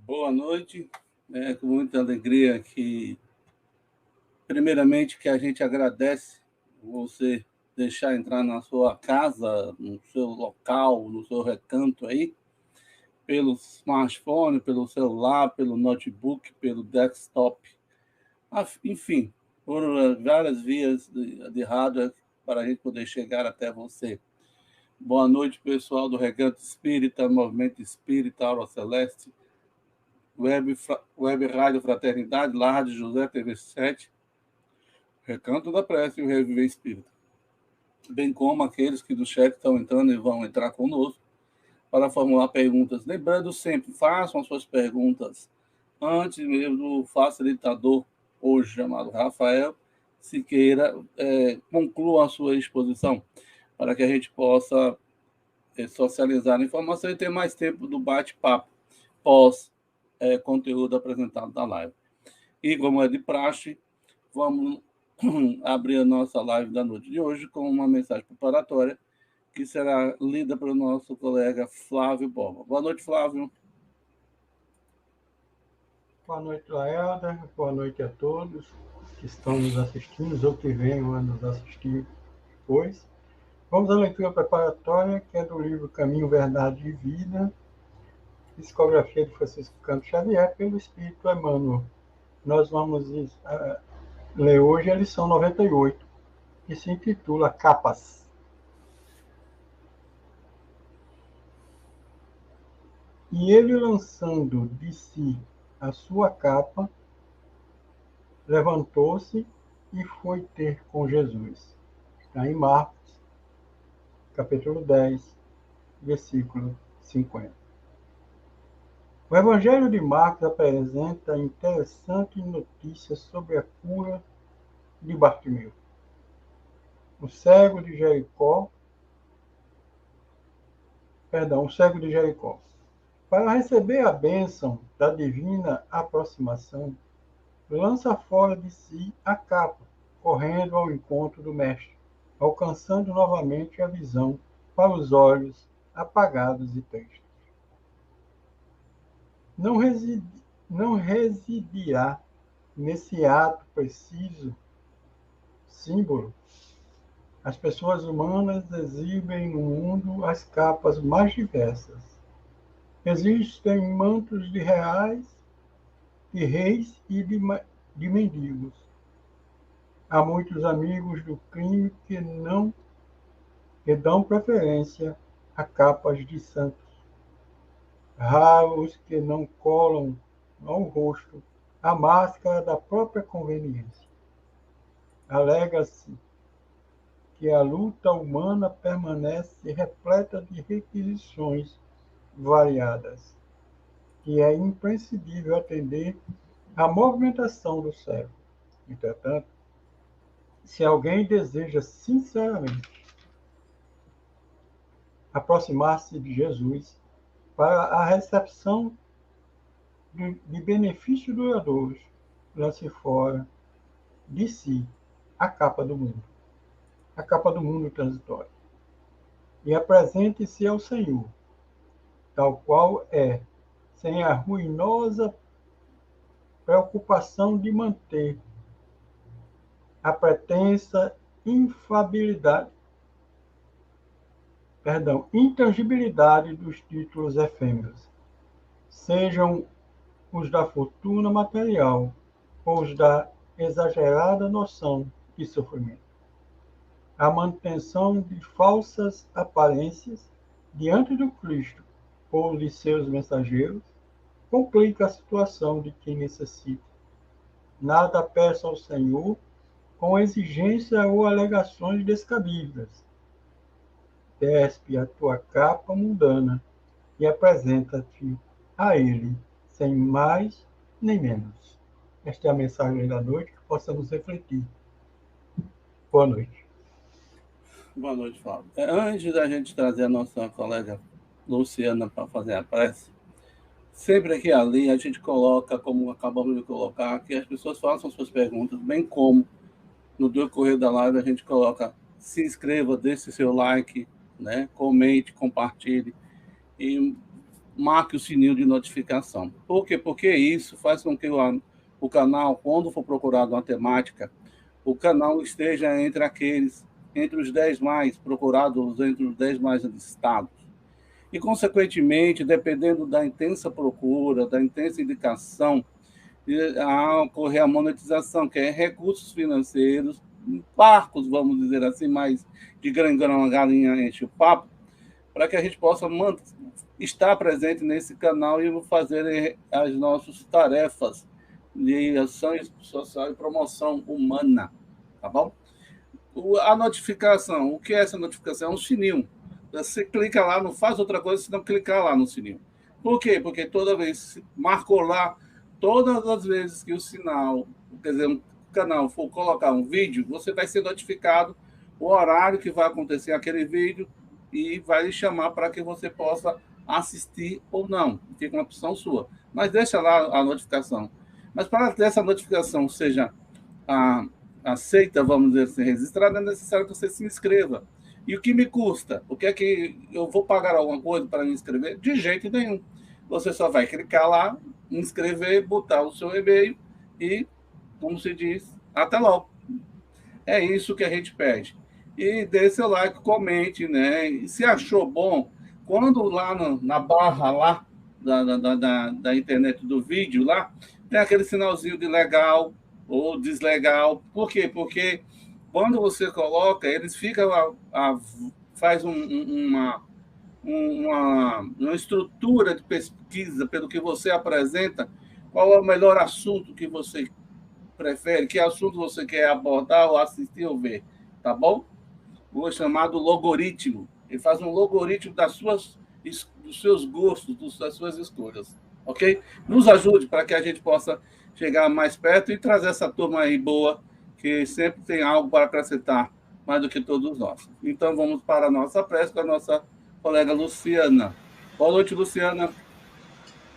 Boa noite. É com muita alegria que, primeiramente, que a gente agradece você deixar entrar na sua casa, no seu local, no seu recanto aí, pelo smartphone, pelo celular, pelo notebook, pelo desktop, enfim, por várias vias de hardware para a gente poder chegar até você. Boa noite, pessoal do Recanto Espírita, Movimento Espírita, Aura Celeste, Web Rádio Fraternidade, Lar de José TV7, Recanto da Prece e o Reviver Espírita. Bem como aqueles que do chat estão entrando e vão entrar conosco para formular perguntas. Lembrando sempre, façam as suas perguntas antes mesmo do facilitador, hoje chamado Rafael Siqueira, conclua a sua exposição, para que a gente possa socializar a informação e ter mais tempo do bate-papo pós conteúdo apresentado na live. E, como é de praxe, vamos abrir a nossa live da noite de hoje com uma mensagem preparatória que será lida pelo nosso colega Flávio Borba. Boa noite, Flávio. Boa noite, Laelda. Boa noite a todos que estão nos assistindo ou que venham a nos assistir depois. Vamos à leitura preparatória, que é do livro Caminho, Verdade e Vida, psicografia de Francisco Canto Xavier, pelo Espírito Emmanuel. Nós vamos ler hoje a lição 98, que se intitula Capas. E ele, lançando de si a sua capa, levantou-se e foi ter com Jesus. Está em Marcos, capítulo 10, versículo 50. O Evangelho de Marcos apresenta interessante notícia sobre a cura de Bartimeu, o cego de Jericó. Para receber a bênção da divina aproximação, lança fora de si a capa, correndo ao encontro do Mestre, alcançando novamente a visão para os olhos apagados e tristes. Não residirá nesse ato preciso símbolo. As pessoas humanas exibem no mundo as capas mais diversas. Existem mantos de reais, de reis e de mendigos. Há muitos amigos do crime que dão preferência a capas de santos. Raros que não colam ao rosto a máscara da própria conveniência. Alega-se que a luta humana permanece repleta de requisições variadas, que é imprescindível atender à movimentação do cérebro. Entretanto, se alguém deseja sinceramente aproximar-se de Jesus para a recepção de benefícios duradouros, lance fora de si a capa do mundo transitório, e apresente-se ao Senhor, tal qual é, sem a ruinosa preocupação de manter a pretensa intangibilidade dos títulos efêmeros, sejam os da fortuna material ou os da exagerada noção de sofrimento. A manutenção de falsas aparências diante do Cristo ou de seus mensageiros complica a situação de quem necessita. Nada peça ao Senhor com exigência ou alegações descabidas. Despe a tua capa mundana e apresenta-te a Ele, sem mais nem menos. Esta é a mensagem da noite, que possamos refletir. Boa noite. Boa noite, Flávio. Antes da gente trazer a nossa colega Luciana para fazer a prece, sempre aqui ali a gente coloca, como acabamos de colocar, que as pessoas façam suas perguntas, bem como no decorrer da live a gente coloca, se inscreva, deixe seu like, né? Comente, compartilhe. E marque o sininho de notificação. Por quê? Porque isso faz com que o canal, quando for procurado uma temática, o canal esteja entre os 10 mais procurados, entre os 10 mais listados. E, consequentemente, dependendo da intensa procura, da intensa indicação, a ocorrer a monetização, que é recursos financeiros, parcos, vamos dizer assim, mais de grão galinha enche o papo, para que a gente possa estar presente nesse canal e fazer as nossas tarefas de ação social e promoção humana, tá bom? A notificação, o que é essa notificação? É um sininho. Você clica lá, não faz outra coisa senão clicar lá no sininho. Por quê? Porque toda vez, marcou lá, todas as vezes que o sinal, quer dizer, o canal for colocar um vídeo, você vai ser notificado o horário que vai acontecer aquele vídeo e vai lhe chamar para que você possa assistir ou não. Fica uma opção sua. Mas deixa lá a notificação. Mas para que essa notificação seja aceita, vamos dizer assim, registrada, é necessário que você se inscreva. E o que me custa? O que é que eu vou pagar alguma coisa para me inscrever? De jeito nenhum. Você só vai clicar lá, inscrever, botar o seu e-mail e, como se diz, até logo. É isso que a gente pede. E dê seu like, comente, né? E se achou bom, quando lá na barra lá da internet do vídeo lá, tem aquele sinalzinho de legal ou deslegal. Por quê? Porque quando você coloca, eles ficam faz uma estrutura de pesquisa pelo que você apresenta, qual é o melhor assunto que você prefere, que assunto você quer abordar ou assistir ou ver, tá bom? O chamado logaritmo. Ele faz um logaritmo dos seus gostos, das suas escolhas, ok? Nos ajude para que a gente possa chegar mais perto e trazer essa turma aí boa, que sempre tem algo para acrescentar, mais do que todos nós. Então, vamos para a nossa prece com a nossa colega Luciana. Boa noite, Luciana.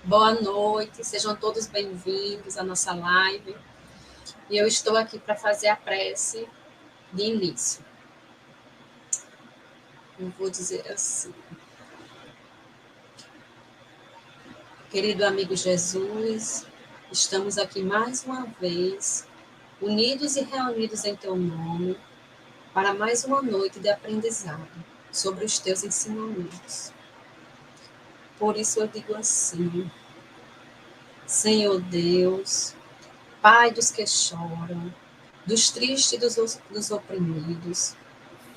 Boa noite, sejam todos bem-vindos à nossa live. E eu estou aqui para fazer a prece de início. Eu vou dizer assim. Querido amigo Jesus, estamos aqui mais uma vez, unidos e reunidos em teu nome, para mais uma noite de aprendizado sobre os teus ensinamentos. Por isso eu digo assim: Senhor Deus, Pai dos que choram, dos tristes e dos oprimidos,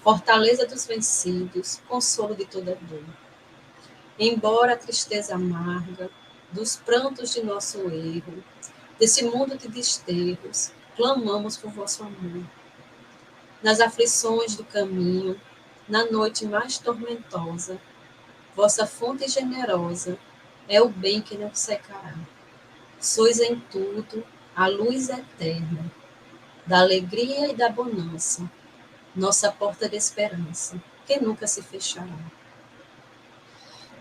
fortaleza dos vencidos, consolo de toda dor. Embora a tristeza amarga dos prantos de nosso erro, desse mundo de desterros, clamamos por vosso amor. Nas aflições do caminho, na noite mais tormentosa, vossa fonte generosa é o bem que não secará. Sois em tudo a luz eterna, da alegria e da bonança, nossa porta de esperança, que nunca se fechará.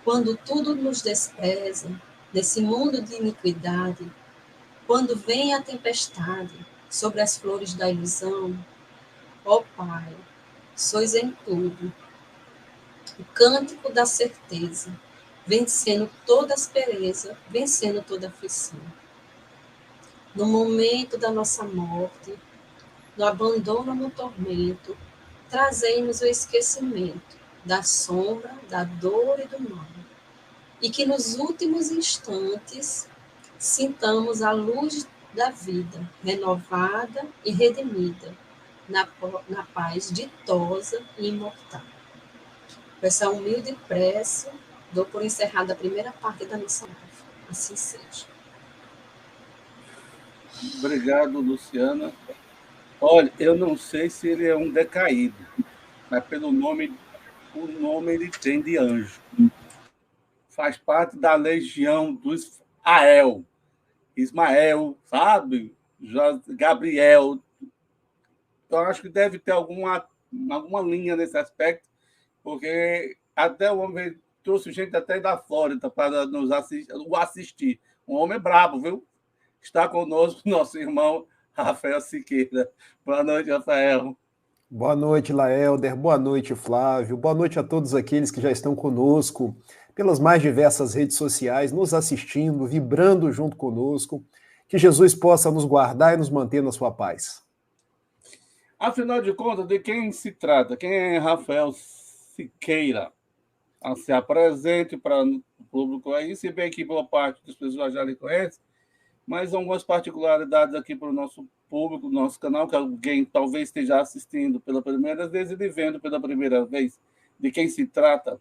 Quando tudo nos despreza, nesse mundo de iniquidade, quando vem a tempestade sobre as flores da ilusão, ó Pai, sois em tudo o cântico da certeza, vencendo toda aspereza, vencendo toda aflição. No momento da nossa morte, no abandono, no tormento, trazei-nos o esquecimento da sombra, da dor e do mal, e que nos últimos instantes sintamos a luz da vida, renovada e redimida, na paz ditosa e imortal. Com essa humilde prece, dou por encerrada a primeira parte da nossa live. Assim seja. Obrigado, Luciana. Olha, eu não sei se ele é um decaído, mas pelo nome, o nome ele tem de anjo. Faz parte da legião dos Ismael, sabe? Gabriel. Eu acho que deve ter alguma linha nesse aspecto, porque até o homem trouxe gente até da Flórida para nos assistir. Um homem brabo, viu? Está conosco nosso irmão Rafael Siqueira. Boa noite, Rafael. Boa noite, Laelder. Boa noite, Flávio. Boa noite a todos aqueles que já estão conosco pelas mais diversas redes sociais, nos assistindo, vibrando junto conosco. Que Jesus possa nos guardar e nos manter na sua paz. Afinal de contas, de quem se trata? Quem é Rafael Siqueira? Se apresente para o público aí, se bem que boa parte das pessoas já lhe conhece, mas algumas particularidades aqui para o nosso público, nosso canal, que alguém talvez esteja assistindo pela primeira vez e vendo pela primeira vez. De quem se trata?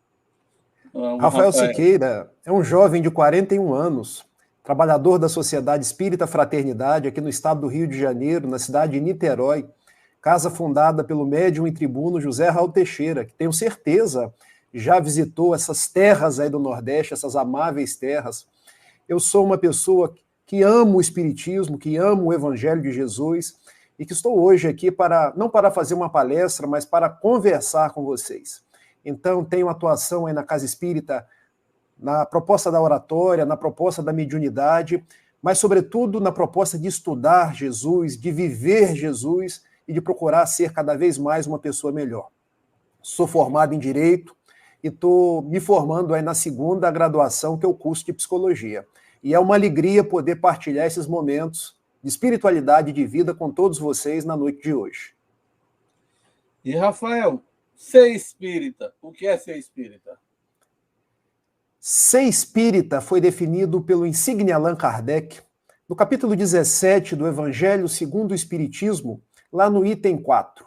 Rafael Siqueira é um jovem de 41 anos, trabalhador da Sociedade Espírita Fraternidade, aqui no estado do Rio de Janeiro, na cidade de Niterói, casa fundada pelo médium e tribuno José Raul Teixeira, que tenho certeza já visitou essas terras aí do Nordeste, essas amáveis terras. Eu sou uma pessoa que amo o Espiritismo, que amo o Evangelho de Jesus, e que estou hoje aqui não para fazer uma palestra, mas para conversar com vocês. Então, tenho atuação aí na Casa Espírita, na proposta da oratória, na proposta da mediunidade, mas, sobretudo, na proposta de estudar Jesus, de viver Jesus e de procurar ser cada vez mais uma pessoa melhor. Sou formado em Direito e estou me formando aí na segunda graduação, que é o curso de Psicologia. E é uma alegria poder partilhar esses momentos de espiritualidade e de vida com todos vocês na noite de hoje. E, Rafael, ser espírita, o que é ser espírita? Ser espírita foi definido pelo insigne Allan Kardec, no capítulo 17 do Evangelho segundo o Espiritismo, lá no item 4.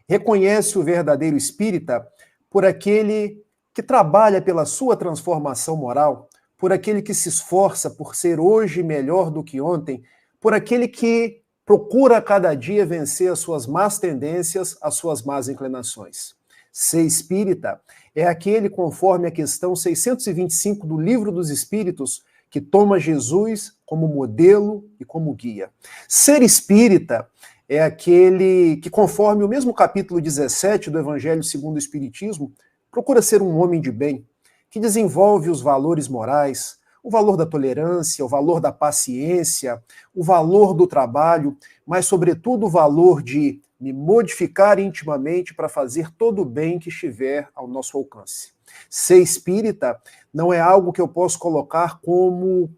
Reconhece o verdadeiro espírita por aquele que trabalha pela sua transformação moral, por aquele que se esforça por ser hoje melhor do que ontem, por aquele que procura a cada dia vencer as suas más tendências, as suas más inclinações. Ser espírita é aquele, conforme a questão 625 do Livro dos Espíritos, que toma Jesus como modelo e como guia. Ser espírita é aquele que, conforme o mesmo capítulo 17 do Evangelho segundo o Espiritismo, procura ser um homem de bem, que desenvolve os valores morais, o valor da tolerância, o valor da paciência, o valor do trabalho, mas, sobretudo, o valor de me modificar intimamente para fazer todo o bem que estiver ao nosso alcance. Ser espírita não é algo que eu posso colocar como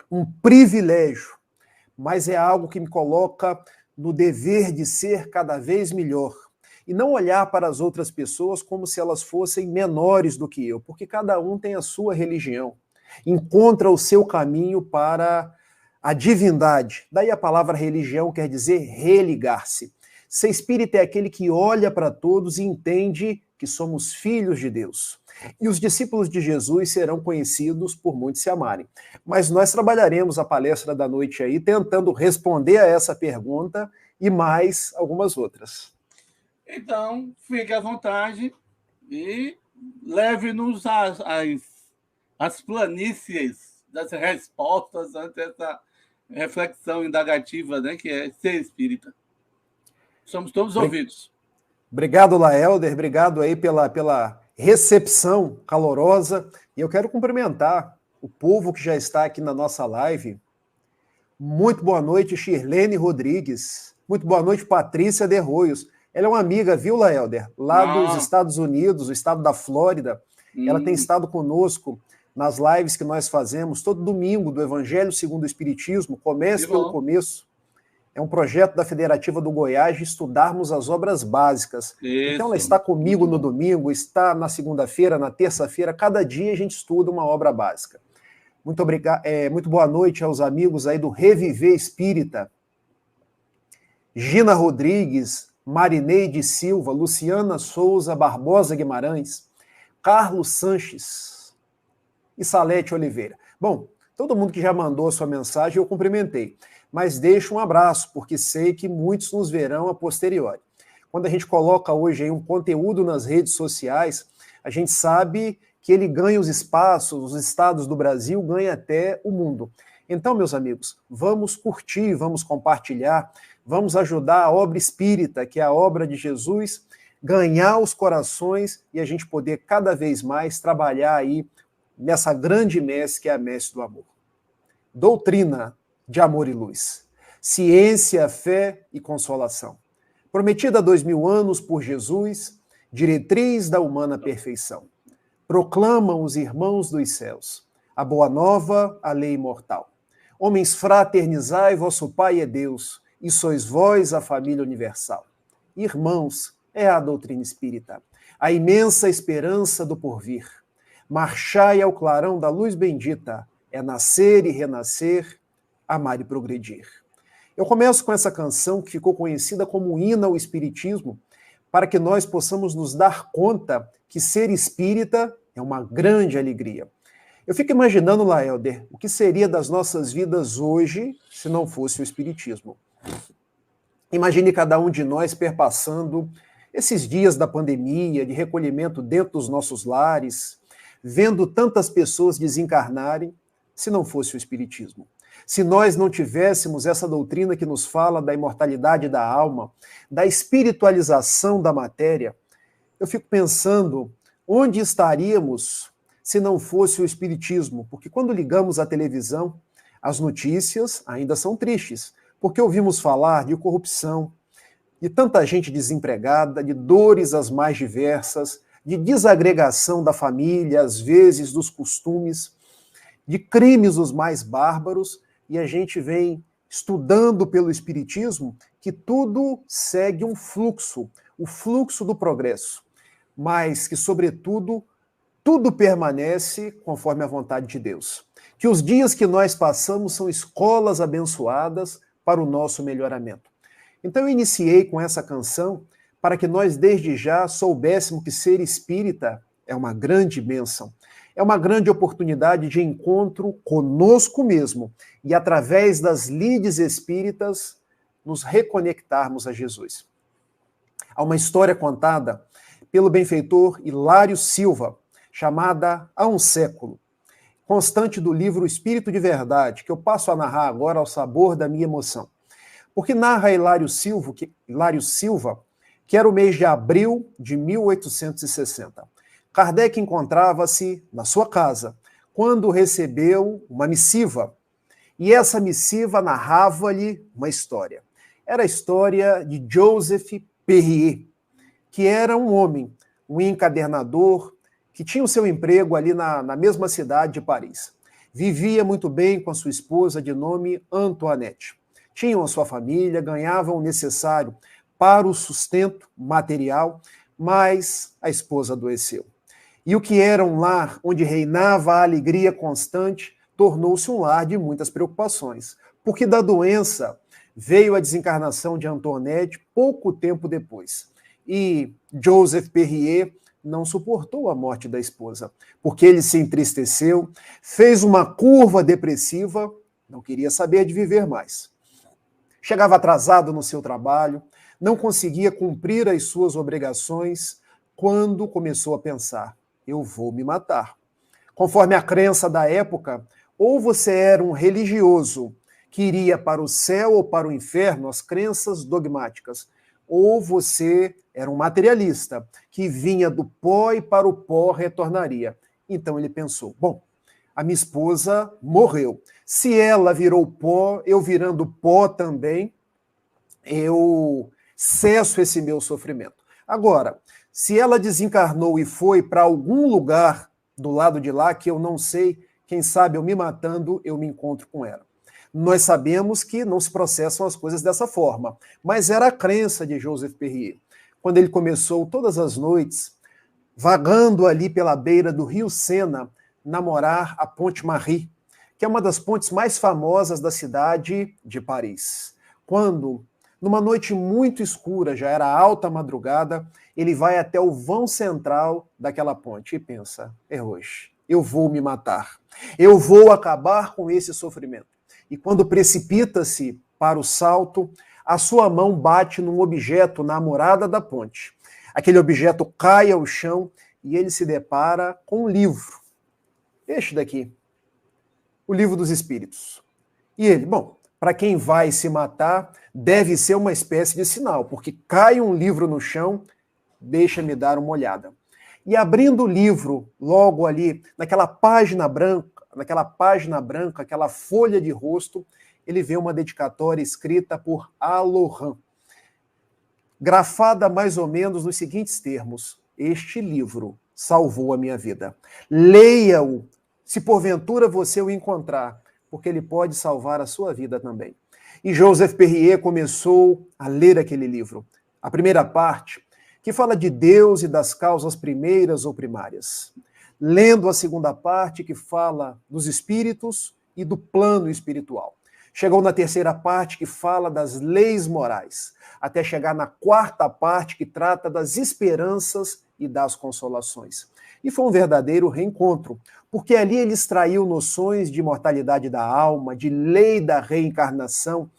um privilégio, mas é algo que me coloca no dever de ser cada vez melhor. E não olhar para as outras pessoas como se elas fossem menores do que eu, porque cada um tem a sua religião, encontra o seu caminho para a divindade. Daí a palavra religião quer dizer religar-se. Ser espírita é aquele que olha para todos e entende que somos filhos de Deus. E os discípulos de Jesus serão conhecidos por muitos se amarem. Mas nós trabalharemos a palestra da noite aí tentando responder a essa pergunta e mais algumas outras. Então, fique à vontade e leve-nos às planícies das respostas ante essa reflexão indagativa, né, que é ser espírita. Somos todos ouvidos. Obrigado, Laelder. Obrigado aí pela recepção calorosa. E eu quero cumprimentar o povo que já está aqui na nossa live. Muito boa noite, Shirlene Rodrigues. Muito boa noite, Patrícia de Arroios. Ela é uma amiga, viu, Laelder? Lá dos Estados Unidos, o estado da Flórida. Ela tem estado conosco nas lives que nós fazemos todo domingo do Evangelho segundo o Espiritismo. Comece pelo começo. É um projeto da Federativa do Goiás de estudarmos as obras básicas. Isso. Então ela está comigo no domingo, está na segunda-feira, na terça-feira, cada dia a gente estuda uma obra básica. Muito obrigado, muito boa noite aos amigos aí do Reviver Espírita. Gina Rodrigues, Marineide Silva, Luciana Souza Barbosa Guimarães, Carlos Sanches e Salete Oliveira. Bom, todo mundo que já mandou a sua mensagem eu cumprimentei. Mas deixo um abraço, porque sei que muitos nos verão a posteriori. Quando a gente coloca hoje aí um conteúdo nas redes sociais, a gente sabe que ele ganha os espaços, os estados do Brasil, ganha até o mundo. Então, meus amigos, vamos curtir, vamos compartilhar, vamos ajudar a obra espírita, que é a obra de Jesus, ganhar os corações e a gente poder cada vez mais trabalhar aí nessa grande messe que é a messe do amor. Doutrina de amor e luz. Ciência, fé e consolação. Prometida há 2000 anos por Jesus, diretriz da humana perfeição. proclamam os irmãos dos céus. A boa nova, a lei imortal. Homens, fraternizai, vosso Pai é Deus, e sois vós a família universal. Irmãos, é a doutrina espírita, a imensa esperança do porvir. Marchai ao clarão da luz bendita, é nascer e renascer, amar e progredir. Eu começo com essa canção que ficou conhecida como hino ao espiritismo, para que nós possamos nos dar conta que ser espírita é uma grande alegria. Eu fico imaginando, Laelder, o que seria das nossas vidas hoje se não fosse o espiritismo. Imagine cada um de nós perpassando esses dias da pandemia, de recolhimento dentro dos nossos lares, vendo tantas pessoas desencarnarem, se não fosse o espiritismo. Se nós não tivéssemos essa doutrina que nos fala da imortalidade da alma, da espiritualização da matéria, eu fico pensando onde estaríamos se não fosse o espiritismo, porque quando ligamos a televisão, as notícias ainda são tristes, porque ouvimos falar de corrupção, de tanta gente desempregada, de dores as mais diversas, de desagregação da família, às vezes dos costumes, de crimes os mais bárbaros, e a gente vem estudando pelo espiritismo que tudo segue um fluxo, o fluxo do progresso, mas que, sobretudo, tudo permanece conforme a vontade de Deus. Que os dias que nós passamos são escolas abençoadas para o nosso melhoramento. Então eu iniciei com essa canção para que nós desde já soubéssemos que ser espírita é uma grande bênção, é uma grande oportunidade de encontro conosco mesmo e através das lides espíritas nos reconectarmos a Jesus. Há uma história contada pelo benfeitor Hilário Silva, chamada Há um Século, constante do livro Espírito de Verdade, que eu passo a narrar agora ao sabor da minha emoção. Porque narra Hilário Silva, que era o mês de abril de 1860. Kardec encontrava-se na sua casa, quando recebeu uma missiva, e essa missiva narrava-lhe uma história. Era a história de Joseph Perrier, que era um homem, um encadernador, que tinha o seu emprego ali na mesma cidade de Paris. Vivia muito bem com a sua esposa de nome Antoinette. Tinham a sua família, ganhavam o necessário para o sustento material, mas a esposa adoeceu. E o que era um lar onde reinava a alegria constante, tornou-se um lar de muitas preocupações, porque da doença veio a desencarnação de Antoinette pouco tempo depois. E Joseph Perrier não suportou a morte da esposa, porque ele se entristeceu, fez uma curva depressiva, não queria saber de viver mais. Chegava atrasado no seu trabalho, não conseguia cumprir as suas obrigações, quando começou a pensar, eu vou me matar. Conforme a crença da época, ou você era um religioso que iria para o céu ou para o inferno, as crenças dogmáticas, ou você era um materialista que vinha do pó e para o pó retornaria. Então ele pensou, bom, a minha esposa morreu. Se ela virou pó, eu virando pó também, eu cesso esse meu sofrimento. Agora, se ela desencarnou e foi para algum lugar do lado de lá, que eu não sei, quem sabe eu me matando, eu me encontro com ela. Nós sabemos que não se processam as coisas dessa forma, mas era a crença de Joseph Perrier. Quando ele começou todas as noites, vagando ali pela beira do rio Sena, namorar a Ponte Marie, que é uma das pontes mais famosas da cidade de Paris. Quando, numa noite muito escura, já era alta madrugada, ele vai até o vão central daquela ponte e pensa, é hoje, eu vou me matar, eu vou acabar com esse sofrimento. E quando precipita-se para o salto, a sua mão bate num objeto na morada da ponte. Aquele objeto cai ao chão e ele se depara com um livro. Este daqui, o Livro dos Espíritos. E ele, bom, para quem vai se matar, deve ser uma espécie de sinal, porque cai um livro no chão, deixa-me dar uma olhada. E abrindo o livro, logo ali, naquela página branca, aquela folha de rosto, ele vê uma dedicatória escrita por Alohan, grafada mais ou menos nos seguintes termos: este livro salvou a minha vida. Leia-o, se porventura você o encontrar, porque ele pode salvar a sua vida também. E Joseph Perrier começou a ler aquele livro. A primeira parte, que fala de Deus e das causas primeiras ou primárias. Lendo a segunda parte, que fala dos espíritos e do plano espiritual. Chegou na terceira parte, que fala das leis morais, até chegar na quarta parte, que trata das esperanças e das consolações. E foi um verdadeiro reencontro, porque ali ele extraiu noções de mortalidade da alma, de lei da reencarnação,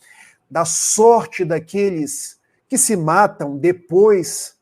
da sorte daqueles que se matam depois,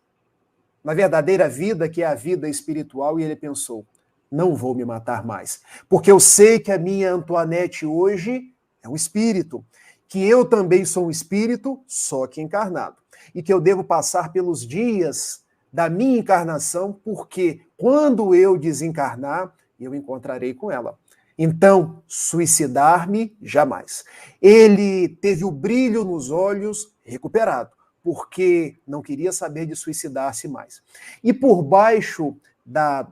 na verdadeira vida, que é a vida espiritual, e ele pensou, não vou me matar mais, porque eu sei que a minha Antoinette hoje é um espírito, que eu também sou um espírito, só que encarnado, e que eu devo passar pelos dias da minha encarnação, porque quando eu desencarnar, eu encontrarei com ela. Então, suicidar-me jamais. Ele teve o brilho nos olhos recuperado, porque não queria saber de suicidar-se mais. E por baixo da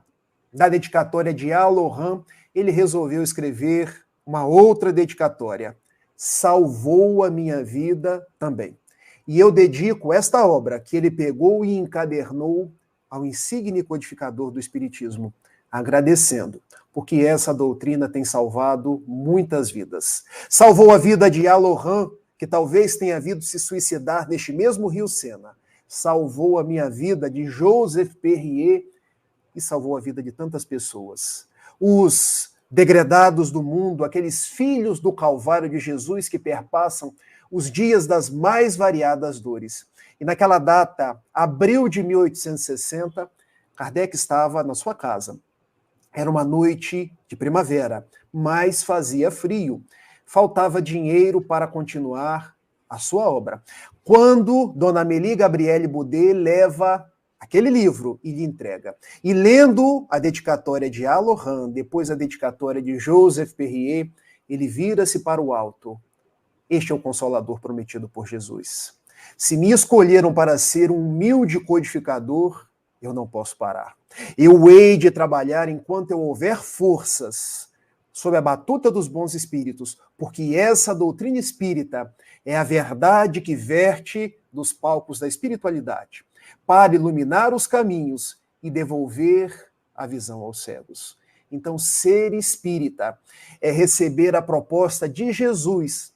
dedicatória de Alohan, ele resolveu escrever uma outra dedicatória. Salvou a minha vida também. E eu dedico esta obra que ele pegou e encadernou ao insigne codificador do Espiritismo, agradecendo, porque essa doutrina tem salvado muitas vidas. Salvou a vida de Alohan, que talvez tenha vindo se suicidar neste mesmo Rio Sena. Salvou a minha vida de Joseph Perrier e salvou a vida de tantas pessoas. Os degredados do mundo, aqueles filhos do Calvário de Jesus que perpassam os dias das mais variadas dores. E naquela data, abril de 1860, Kardec estava na sua casa. Era uma noite de primavera, mas fazia frio. Faltava dinheiro para continuar a sua obra. Quando Dona Amélie Gabrielle Boudet leva aquele livro e lhe entrega. E lendo a dedicatória de Alohan, depois a dedicatória de Joseph Perrier, ele vira-se para o alto. Este é o Consolador prometido por Jesus. Se me escolheram para ser um humilde codificador, eu não posso parar. Eu hei de trabalhar enquanto eu houver forças, sob a batuta dos bons espíritos, porque essa doutrina espírita é a verdade que verte dos palcos da espiritualidade, para iluminar os caminhos e devolver a visão aos cegos. Então, ser espírita é receber a proposta de Jesus,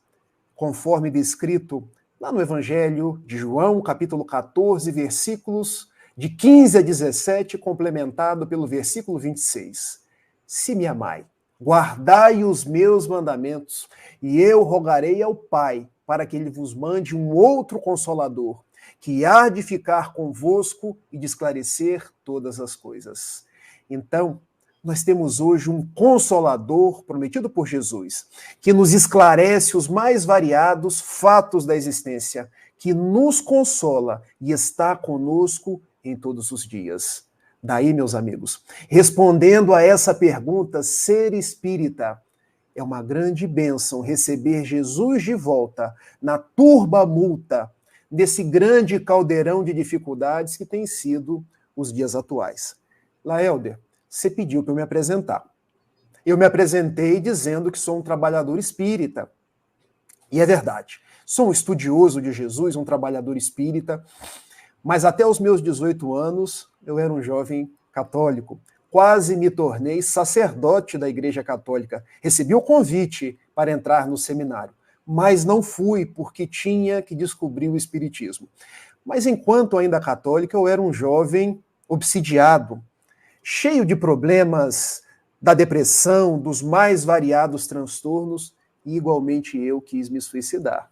conforme descrito lá no Evangelho de João, capítulo 14, versículos de 15 a 17, complementado pelo versículo 26. Se me amai, guardai os meus mandamentos, e eu rogarei ao Pai para que ele vos mande um outro Consolador, que há de ficar convosco e de esclarecer todas as coisas. Então, nós temos hoje um Consolador prometido por Jesus, que nos esclarece os mais variados fatos da existência, que nos consola e está conosco em todos os dias. Daí, meus amigos, respondendo a essa pergunta, ser espírita é uma grande bênção receber Jesus de volta na turba multa desse grande caldeirão de dificuldades que tem sido os dias atuais. Laelder, você pediu para eu me apresentar. Eu me apresentei dizendo que sou um trabalhador espírita. E é verdade. Sou um estudioso de Jesus, um trabalhador espírita, mas até os meus 18 anos eu era um jovem católico. Quase me tornei sacerdote da Igreja Católica. Recebi o convite para entrar no seminário, mas não fui porque tinha que descobrir o espiritismo. Mas enquanto ainda católica, eu era um jovem obsidiado, cheio de problemas da depressão, dos mais variados transtornos, e igualmente eu quis me suicidar.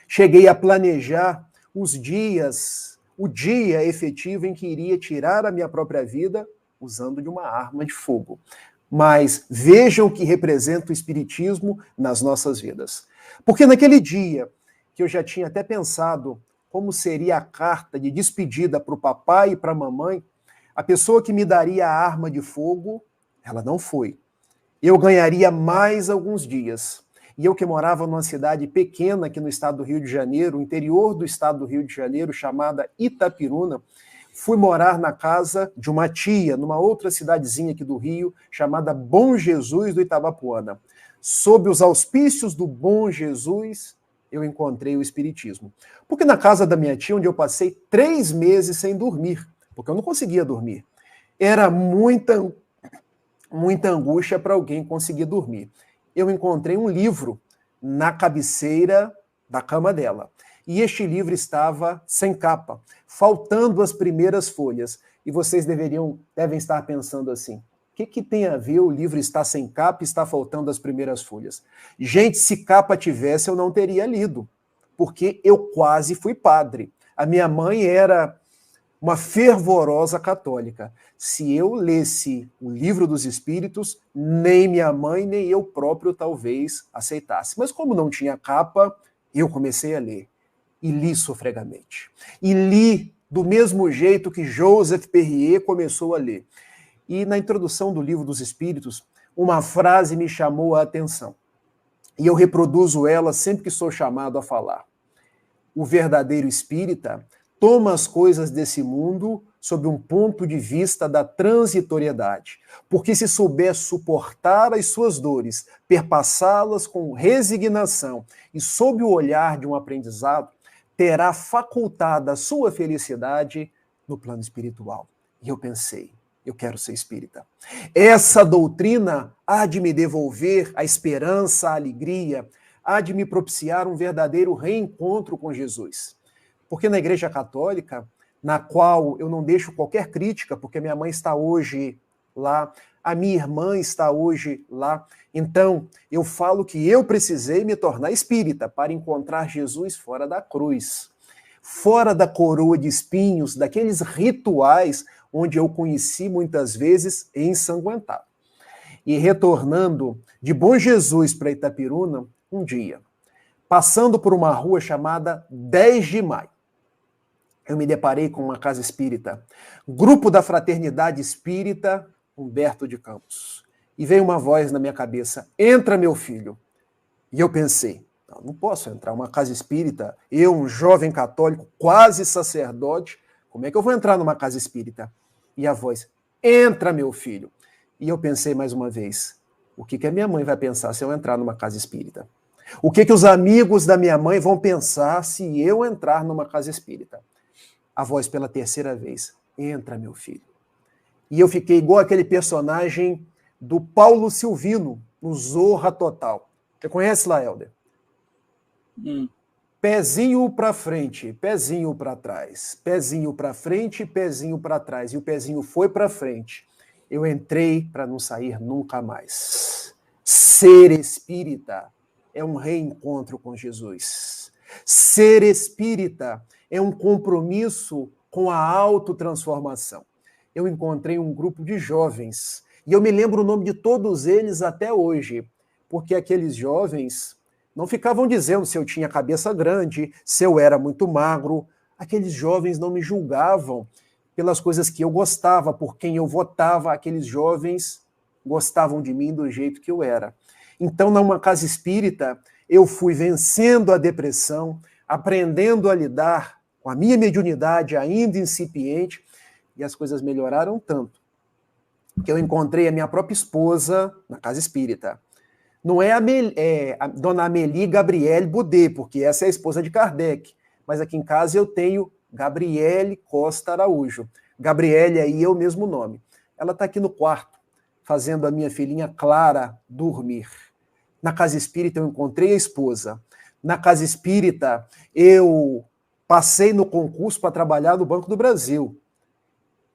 Cheguei a planejar os dias, o dia efetivo em que iria tirar a minha própria vida usando de uma arma de fogo. Mas vejam o que representa o espiritismo nas nossas vidas. Porque naquele dia, que eu já tinha até pensado como seria a carta de despedida para o papai e para a mamãe, a pessoa que me daria a arma de fogo, ela não foi. Eu ganharia mais alguns dias. E eu que morava numa cidade pequena aqui no estado do Rio de Janeiro, interior do estado do Rio de Janeiro, chamada Itapiruna, fui morar na casa de uma tia, numa outra cidadezinha aqui do Rio, chamada Bom Jesus do Itabapoana. Sob os auspícios do Bom Jesus, eu encontrei o Espiritismo. Porque na casa da minha tia, onde eu passei 3 meses sem dormir, porque eu não conseguia dormir, era muita angústia para alguém conseguir dormir. Eu encontrei um livro na cabeceira da cama dela. E este livro estava sem capa, faltando as primeiras folhas. E vocês devem estar pensando assim, o que tem a ver o livro estar sem capa e está faltando as primeiras folhas? Gente, se capa tivesse, eu não teria lido, porque eu quase fui padre. A minha mãe era uma fervorosa católica. Se eu lesse o Livro dos Espíritos, nem minha mãe, nem eu próprio talvez aceitasse. Mas como não tinha capa, eu comecei a ler. E li sofregamente. E li do mesmo jeito que Joseph Perrier começou a ler. E na introdução do Livro dos Espíritos, uma frase me chamou a atenção. E eu reproduzo ela sempre que sou chamado a falar. O verdadeiro espírita toma as coisas desse mundo sob um ponto de vista da transitoriedade, porque se souber suportar as suas dores, perpassá-las com resignação e sob o olhar de um aprendizado, terá facultada a sua felicidade no plano espiritual. E eu pensei, eu quero ser espírita. Essa doutrina há de me devolver a esperança, a alegria, há de me propiciar um verdadeiro reencontro com Jesus. Porque na Igreja Católica, na qual eu não deixo qualquer crítica, porque minha mãe está hoje lá, a minha irmã está hoje lá, então eu falo que eu precisei me tornar espírita para encontrar Jesus fora da cruz, fora da coroa de espinhos, daqueles rituais onde eu conheci muitas vezes ensanguentado. E retornando de Bom Jesus para Itapiruna, um dia, passando por uma rua chamada 10 de Maio, eu me deparei com uma casa espírita, grupo da Fraternidade Espírita Humberto de Campos. E veio uma voz na minha cabeça, entra meu filho. E eu pensei, não posso entrar numa casa espírita, eu, um jovem católico, quase sacerdote, como é que eu vou entrar numa casa espírita? E a voz, entra meu filho. E eu pensei mais uma vez, o que a minha mãe vai pensar se eu entrar numa casa espírita? O que os amigos da minha mãe vão pensar se eu entrar numa casa espírita? A voz pela 3ª vez, entra meu filho. E eu fiquei igual aquele personagem do Paulo Silvino, no Zorra Total. Você conhece lá, Helder? Pezinho para frente, pezinho para trás, pezinho para frente, pezinho para trás. E o pezinho foi para frente. Eu entrei para não sair nunca mais. Ser espírita é um reencontro com Jesus. Ser espírita é um compromisso com a autotransformação. Eu encontrei um grupo de jovens, e eu me lembro o nome de todos eles até hoje, porque aqueles jovens não ficavam dizendo se eu tinha cabeça grande, se eu era muito magro. Aqueles jovens não me julgavam pelas coisas que eu gostava, por quem eu votava. Aqueles jovens gostavam de mim do jeito que eu era. Então, numa casa espírita, eu fui vencendo a depressão, aprendendo a lidar com a minha mediunidade ainda incipiente, e as coisas melhoraram tanto que eu encontrei a minha própria esposa na casa espírita. Não é a dona Amélie Gabriele Boudet, porque essa é a esposa de Kardec, mas aqui em casa eu tenho Gabriele Costa Araújo. Gabriele aí é o mesmo nome. Ela está aqui no quarto, fazendo a minha filhinha Clara dormir. Na casa espírita eu encontrei a esposa. Na casa espírita eu passei no concurso para trabalhar no Banco do Brasil,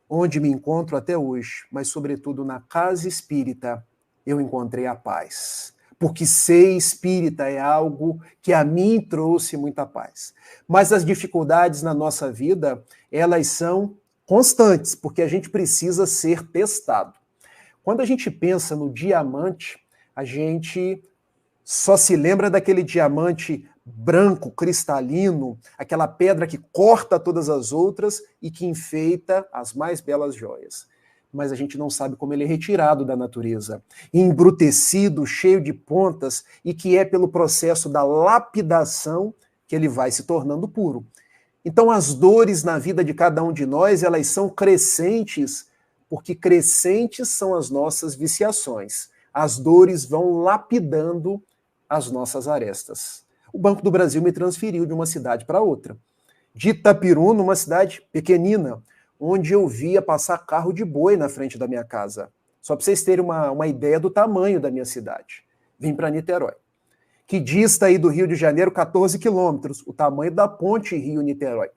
onde me encontro até hoje, mas sobretudo na casa espírita eu encontrei a paz. Porque ser espírita é algo que a mim trouxe muita paz. Mas as dificuldades na nossa vida, elas são constantes, porque a gente precisa ser testado. Quando a gente pensa no diamante, a gente só se lembra daquele diamante branco, cristalino, aquela pedra que corta todas as outras e que enfeita as mais belas joias. Mas a gente não sabe como ele é retirado da natureza, embrutecido, cheio de pontas, e que é pelo processo da lapidação que ele vai se tornando puro. Então, as dores na vida de cada um de nós, elas são crescentes, porque crescentes são as nossas viciações. As dores vão lapidando as nossas arestas. O Banco do Brasil me transferiu de uma cidade para outra. De Itapiruna, uma cidade pequenina, onde eu via passar carro de boi na frente da minha casa. Só para vocês terem uma ideia do tamanho da minha cidade. Vim para Niterói, que dista aí do Rio de Janeiro 14 quilômetros, o tamanho da ponte Rio-Niterói.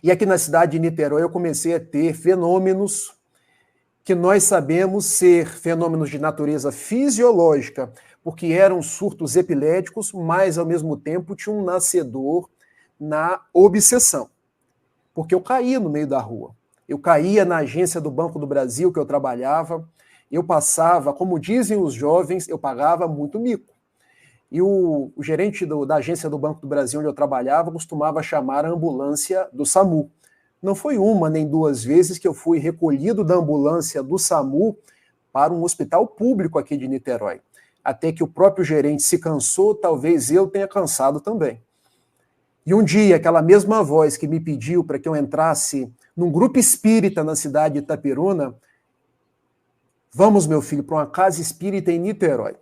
E aqui na cidade de Niterói eu comecei a ter fenômenos que nós sabemos ser fenômenos de natureza fisiológica, porque eram surtos epiléticos, mas ao mesmo tempo tinha um nascedor na obsessão. Porque eu caía no meio da rua. Eu caía na agência do Banco do Brasil que eu trabalhava, eu passava, como dizem os jovens, eu pagava muito mico. E o gerente da agência do Banco do Brasil onde eu trabalhava costumava chamar a ambulância do SAMU. Não foi uma nem duas vezes que eu fui recolhido da ambulância do SAMU para um hospital público aqui de Niterói. Até que o próprio gerente se cansou, talvez eu tenha cansado também. E um dia, aquela mesma voz que me pediu para que eu entrasse num grupo espírita na cidade de Itapiruna, vamos, meu filho, para uma casa espírita em Niterói.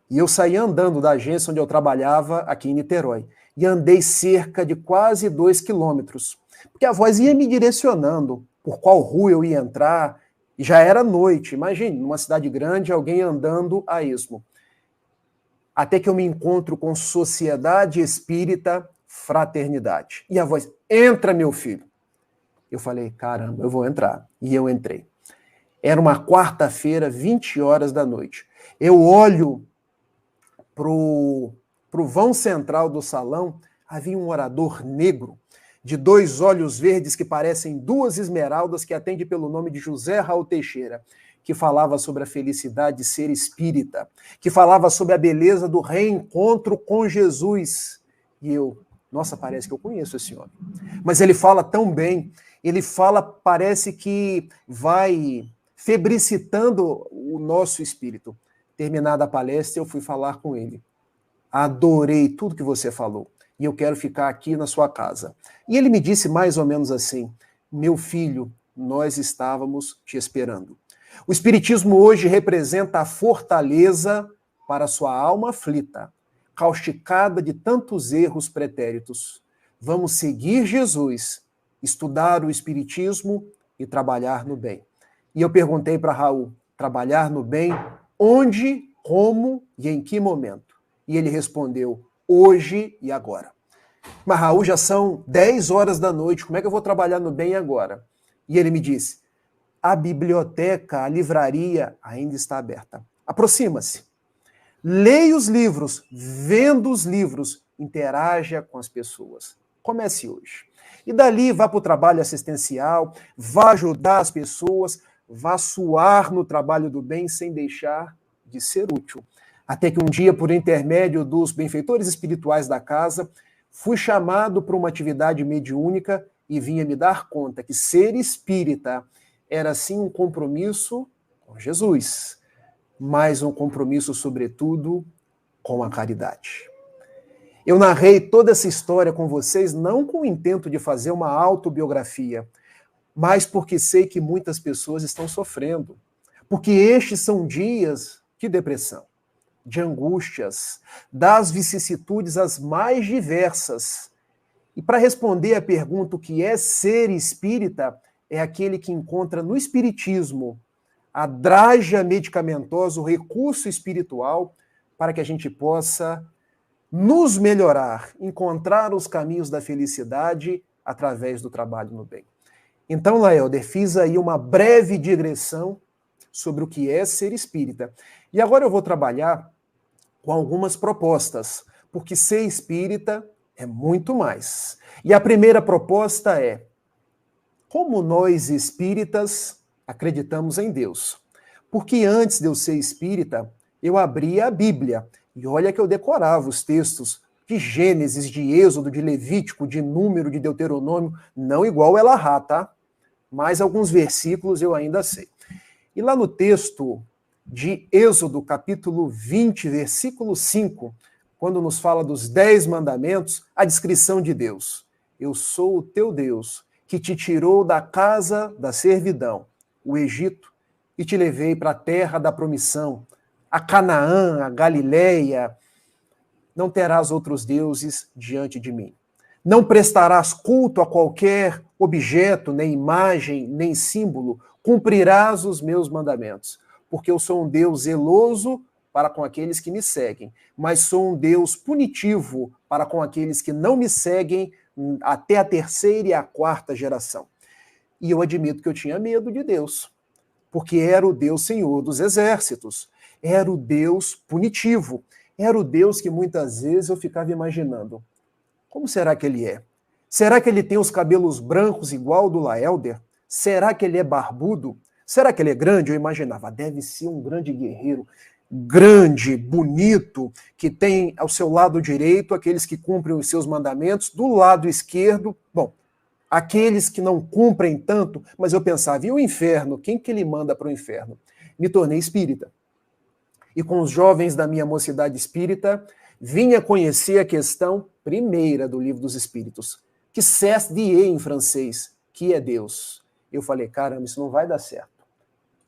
E eu saí andando da agência onde eu trabalhava aqui em Niterói. E andei cerca de quase 2 quilômetros. Porque a voz ia me direcionando por qual rua eu ia entrar. E já era noite. Imagine, numa cidade grande, alguém andando a esmo. Até que eu me encontro com Sociedade Espírita Fraternidade. E a voz, entra, meu filho. Eu falei, caramba, eu vou entrar. E eu entrei. Era uma quarta-feira, 20 horas da noite. Eu olho pro vão central do salão, havia um orador negro, de 2 olhos verdes que parecem 2 esmeraldas, que atende pelo nome de José Raul Teixeira, que falava sobre a felicidade de ser espírita, que falava sobre a beleza do reencontro com Jesus. E eu, nossa, parece que eu conheço esse homem. Mas ele fala tão bem, ele fala, parece que vai febricitando o nosso espírito. Terminada a palestra, eu fui falar com ele. Adorei tudo que você falou. E eu quero ficar aqui na sua casa. E ele me disse mais ou menos assim, meu filho, nós estávamos te esperando. O Espiritismo hoje representa a fortaleza para a sua alma aflita, causticada de tantos erros pretéritos. Vamos seguir Jesus, estudar o Espiritismo e trabalhar no bem. E eu perguntei para Raul, trabalhar no bem, onde, como e em que momento? E ele respondeu, hoje e agora. Mas Raul, já são 10 horas da noite, como é que eu vou trabalhar no bem agora? E ele me disse, a biblioteca, a livraria ainda está aberta. Aproxima-se. Leia os livros, venda os livros, interaja com as pessoas. Comece hoje. E dali vá para o trabalho assistencial, vá ajudar as pessoas, vá suar no trabalho do bem sem deixar de ser útil. Até que um dia, por intermédio dos benfeitores espirituais da casa, fui chamado para uma atividade mediúnica e vinha me dar conta que ser espírita era sim um compromisso com Jesus, mas um compromisso, sobretudo, com a caridade. Eu narrei toda essa história com vocês não com o intento de fazer uma autobiografia, mas porque sei que muitas pessoas estão sofrendo, porque estes são dias de depressão, de angústias, das vicissitudes as mais diversas. E para responder à pergunta o que é ser espírita, é aquele que encontra no espiritismo a draga medicamentosa, o recurso espiritual, para que a gente possa nos melhorar, encontrar os caminhos da felicidade através do trabalho no bem. Então, Laelder, fiz aí uma breve digressão sobre o que é ser espírita. E agora eu vou trabalhar com algumas propostas, porque ser espírita é muito mais. E a primeira proposta é: como nós espíritas acreditamos em Deus? Porque antes de eu ser espírita, eu abria a Bíblia, e olha que eu decorava os textos de Gênesis, de Êxodo, de Levítico, de Número, de Deuteronômio, não igual Elahá, tá? Mas alguns versículos eu ainda sei. E lá no texto de Êxodo, capítulo 20, versículo 5, quando nos fala dos 10 mandamentos, a descrição de Deus. eu sou o teu Deus, que te tirou da casa da servidão, o Egito, e te levei para a terra da promissão, a Canaã, a Galileia. Não terás outros deuses diante de mim. Não prestarás culto a qualquer objeto, nem imagem, nem símbolo. Cumprirás os meus mandamentos, porque eu sou um Deus zeloso para com aqueles que me seguem, mas sou um Deus punitivo para com aqueles que não me seguem até a 3ª e a 4ª geração. E eu admito que eu tinha medo de Deus, porque era o Deus Senhor dos exércitos, era o Deus punitivo, era o Deus que muitas vezes eu ficava imaginando, como será que ele é? Será que ele tem os cabelos brancos igual do Laelder? Será que ele é barbudo? Será que ele é grande? Eu imaginava, deve ser um grande guerreiro, grande, bonito, que tem ao seu lado direito aqueles que cumprem os seus mandamentos, do lado esquerdo, bom, aqueles que não cumprem tanto, mas eu pensava, e o inferno? Quem que ele manda para o inferno? Me tornei espírita. E com os jovens da minha mocidade espírita, vinha conhecer a questão primeira do Livro dos Espíritos, que c'est Dieu em francês, que é Deus. Eu falei, caramba, isso não vai dar certo.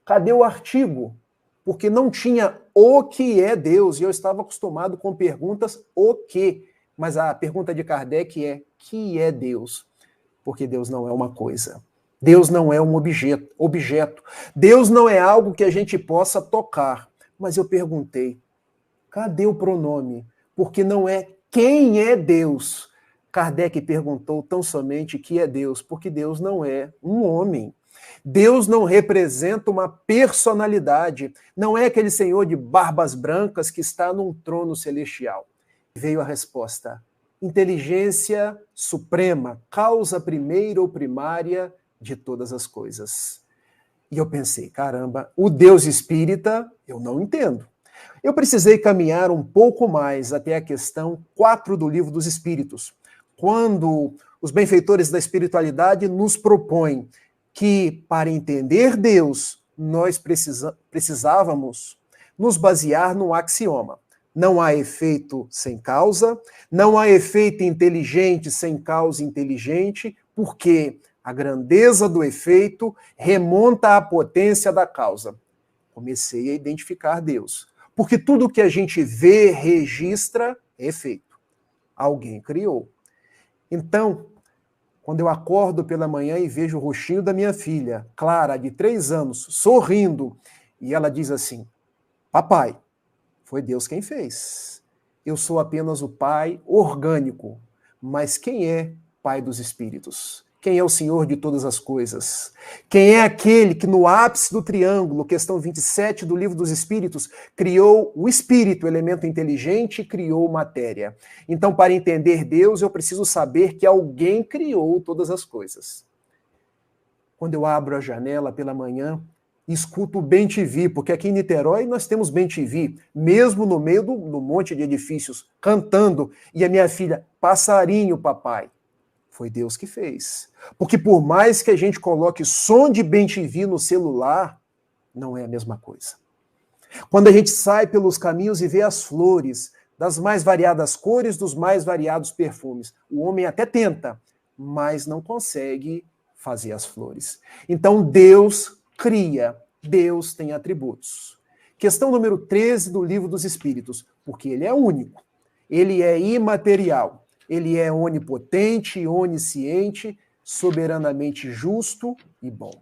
Cadê o artigo? Porque não tinha o que é Deus, e eu estava acostumado com perguntas o que, mas a pergunta de Kardec é, que é Deus? Porque Deus não é uma coisa. Deus não é um objeto. Deus não é algo que a gente possa tocar. Mas eu perguntei, cadê o pronome? Porque não é quem é Deus. Kardec perguntou tão somente que é Deus, porque Deus não é um homem. Deus não representa uma personalidade. Não é aquele senhor de barbas brancas que está num trono celestial. Veio a resposta. Inteligência suprema, causa primeira ou primária de todas as coisas. E eu pensei, caramba, o Deus espírita eu não entendo. Eu precisei caminhar um pouco mais até a questão 4 do Livro dos Espíritos, quando os benfeitores da espiritualidade nos propõem que, para entender Deus, nós precisávamos nos basear num axioma. Não há efeito sem causa, não há efeito inteligente sem causa inteligente, porque a grandeza do efeito remonta à potência da causa. Comecei a identificar Deus. Porque tudo que a gente vê, registra, é efeito. Alguém criou. Então, quando eu acordo pela manhã e vejo o rostinho da minha filha, Clara, de 3 anos, sorrindo, e ela diz assim, papai, foi Deus quem fez. Eu sou apenas o pai orgânico, mas quem é pai dos espíritos? Quem é o Senhor de todas as coisas? Quem é aquele que no ápice do triângulo, questão 27 do Livro dos Espíritos, criou o espírito, elemento inteligente, e criou matéria. Então, para entender Deus, eu preciso saber que alguém criou todas as coisas. Quando eu abro a janela pela manhã, escuto o Bem-TV, porque aqui em Niterói nós temos Bem-TV, mesmo no meio do monte de edifícios, cantando, e a minha filha, passarinho, papai. Foi Deus que fez. Porque por mais que a gente coloque som de Bem-TV no celular, não é a mesma coisa. Quando a gente sai pelos caminhos e vê as flores, das mais variadas cores, dos mais variados perfumes, o homem até tenta, mas não consegue fazer as flores. Então Deus cria, Deus tem atributos. Questão número 13 do Livro dos Espíritos, porque ele é único, ele é imaterial. Ele é onipotente, onisciente, soberanamente justo e bom.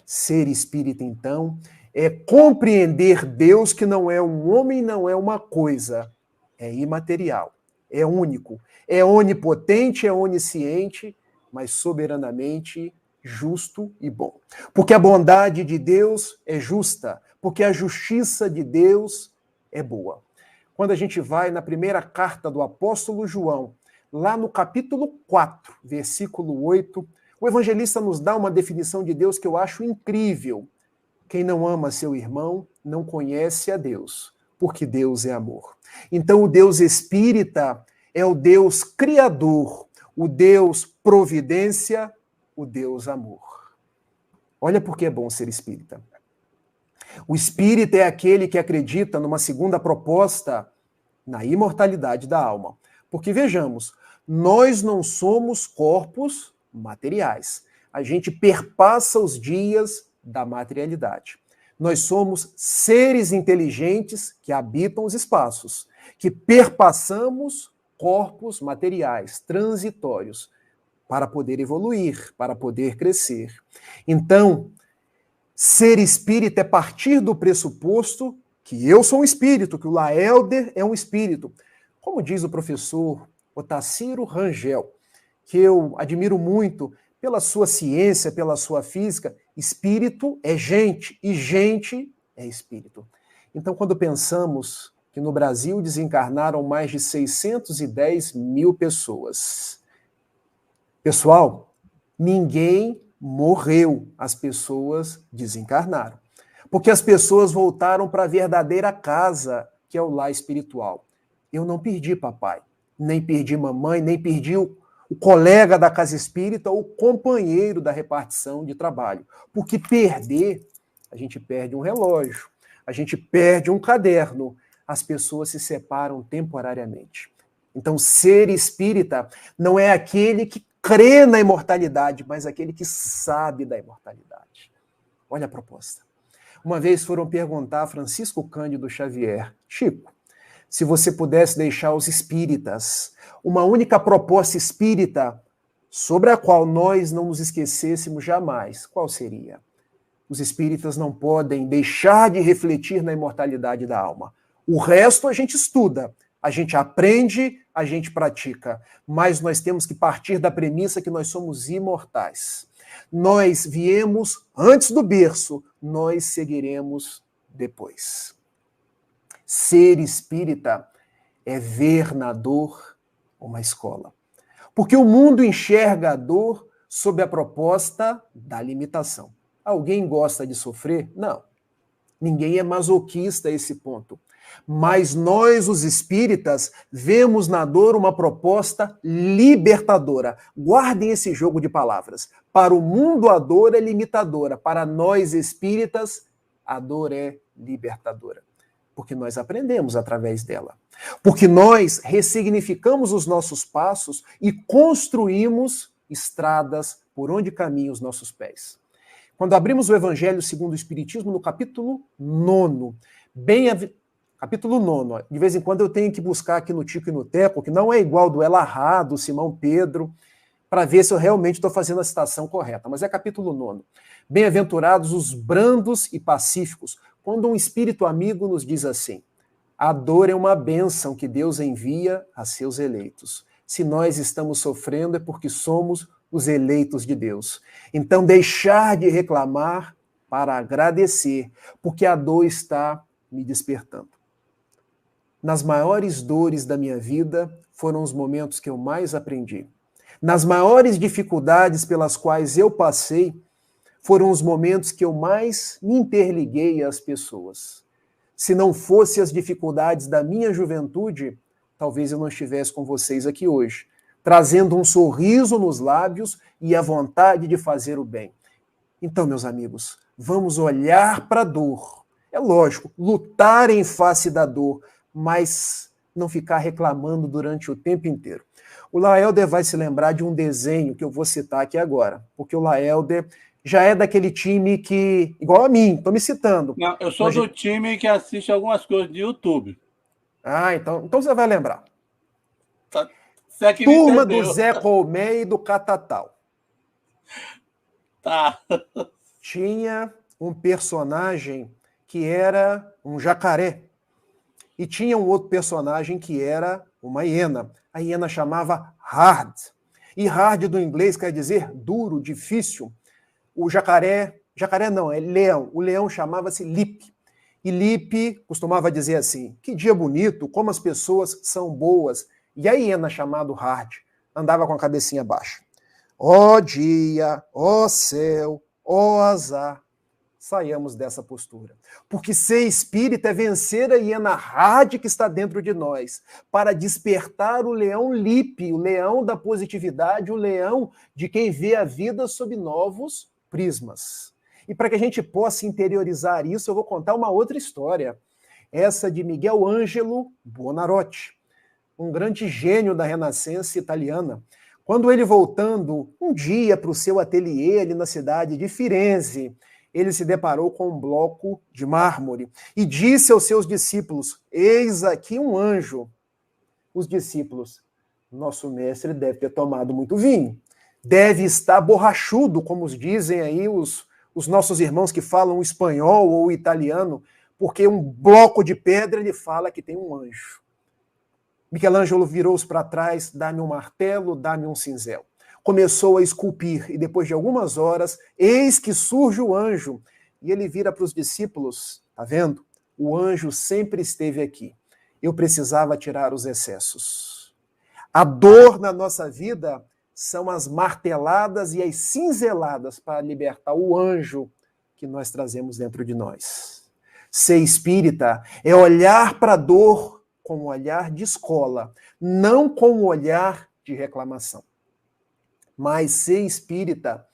Ser espírita, então, é compreender Deus que não é um homem, não é uma coisa. É imaterial, é único, é onipotente, é onisciente, mas soberanamente justo e bom. Porque a bondade de Deus é justa, porque a justiça de Deus é boa. Quando a gente vai na primeira carta do apóstolo João, lá no capítulo 4, versículo 8, o evangelista nos dá uma definição de Deus que eu acho incrível. Quem não ama seu irmão não conhece a Deus, porque Deus é amor. Então o Deus espírita é o Deus criador, o Deus providência, o Deus amor. Olha porque é bom ser espírita. O espírita é aquele que acredita numa segunda proposta na imortalidade da alma. Porque vejamos, Nós não somos corpos materiais. A gente perpassa os dias da materialidade. Nós somos seres inteligentes que habitam os espaços, que perpassamos corpos materiais, transitórios, para poder evoluir, para poder crescer. Então, ser espírita é partir do pressuposto que eu sou um espírito, que o Laelder é um espírito. Como diz o professor Otacílio Rangel, que eu admiro muito pela sua ciência, pela sua física, espírito é gente e gente é espírito. Então, quando pensamos que no Brasil desencarnaram mais de 610 mil pessoas, pessoal, ninguém morreu, as pessoas desencarnaram. Porque as pessoas voltaram para a verdadeira casa, que é o lar espiritual. Eu não perdi papai, nem perdi mamãe, nem perdi o colega da casa espírita ou o companheiro da repartição de trabalho. Porque perder, a gente perde um relógio, a gente perde um caderno, as pessoas se separam temporariamente. Então, ser espírita não é aquele que crê na imortalidade, mas aquele que sabe da imortalidade. Olha a proposta. Uma vez foram perguntar a Francisco Cândido Xavier: Chico, se você pudesse deixar aos espíritas uma única proposta espírita sobre a qual nós não nos esquecêssemos jamais, qual seria? Os espíritas não podem deixar de refletir na imortalidade da alma. O resto a gente estuda, a gente aprende, a gente pratica, mas nós temos que partir da premissa que nós somos imortais. Nós viemos antes do berço, nós seguiremos depois. Ser espírita é ver na dor uma escola. Porque o mundo enxerga a dor sob a proposta da limitação. Alguém gosta de sofrer? Não. Ninguém é masoquista a esse ponto. Mas nós, os espíritas, vemos na dor uma proposta libertadora. Guardem esse jogo de palavras. Para o mundo, a dor é limitadora. Para nós, espíritas, a dor é libertadora. Porque nós aprendemos através dela. Porque nós ressignificamos os nossos passos e construímos estradas por onde caminham os nossos pés. Quando abrimos o Evangelho segundo o Espiritismo, no capítulo 9, capítulo 9, de vez em quando eu tenho que buscar aqui no Tico e no Teco, que não é igual do Elahá, do Simão Pedro, para ver se eu realmente estou fazendo a citação correta, mas é capítulo 9. Bem-aventurados os brandos e pacíficos, quando um espírito amigo nos diz assim: a dor é uma bênção que Deus envia a seus eleitos. Se nós estamos sofrendo é porque somos os eleitos de Deus. Então, deixar de reclamar para agradecer, porque a dor está me despertando. Nas maiores dores da minha vida, foram os momentos que eu mais aprendi. Nas maiores dificuldades pelas quais eu passei, foram os momentos que eu mais me interliguei às pessoas. Se não fossem as dificuldades da minha juventude, talvez eu não estivesse com vocês aqui hoje, trazendo um sorriso nos lábios e a vontade de fazer o bem. Então, meus amigos, vamos olhar para a dor. É lógico, lutar em face da dor, mas não ficar reclamando durante o tempo inteiro. O Laelder vai se lembrar de um desenho que eu vou citar aqui agora, porque o Laelder já é daquele time que, igual a mim, estou me citando. Não, eu sou do time que assiste algumas coisas de YouTube. Ah, então você vai lembrar. Tá. Turma do Zé Colmé e do Catatal. Tá. Tinha um personagem que era um jacaré. E tinha um outro personagem que era uma hiena. A hiena chamava Hard. E Hard do inglês quer dizer duro, difícil. O jacaré não, é leão. O leão chamava-se Lip. E Lip costumava dizer assim: que dia bonito, como as pessoas são boas. E a hiena, chamado Hard, andava com a cabecinha baixa. Ó dia, ó céu, ó azar. Saiamos dessa postura. Porque ser espírita é vencer a hiena Hard que está dentro de nós, para despertar o leão Lip, o leão da positividade, o leão de quem vê a vida sob novos prismas. E para que a gente possa interiorizar isso, eu vou contar uma outra história. Essa de Miguel Ângelo Buonarroti. um grande gênio da Renascença italiana, quando ele voltando um dia para o seu ateliê ali na cidade de Firenze, ele se deparou com um bloco de mármore e disse aos seus discípulos: eis aqui um anjo. Os discípulos: nosso mestre deve ter tomado muito vinho, deve estar borrachudo, como dizem aí os nossos irmãos que falam espanhol ou italiano, porque um bloco de pedra ele fala que tem um anjo. Michelangelo virou-se para trás: dá-me um martelo, dá-me um cinzel. Começou a esculpir, e depois de algumas horas, eis que surge o anjo, e ele vira para os discípulos: tá vendo? O anjo sempre esteve aqui. Eu precisava tirar os excessos. A dor na nossa vida são as marteladas e as cinzeladas para libertar o anjo que nós trazemos dentro de nós. Ser espírita é olhar para a dor com um olhar de escola, não com um olhar de reclamação. Mas ser espírita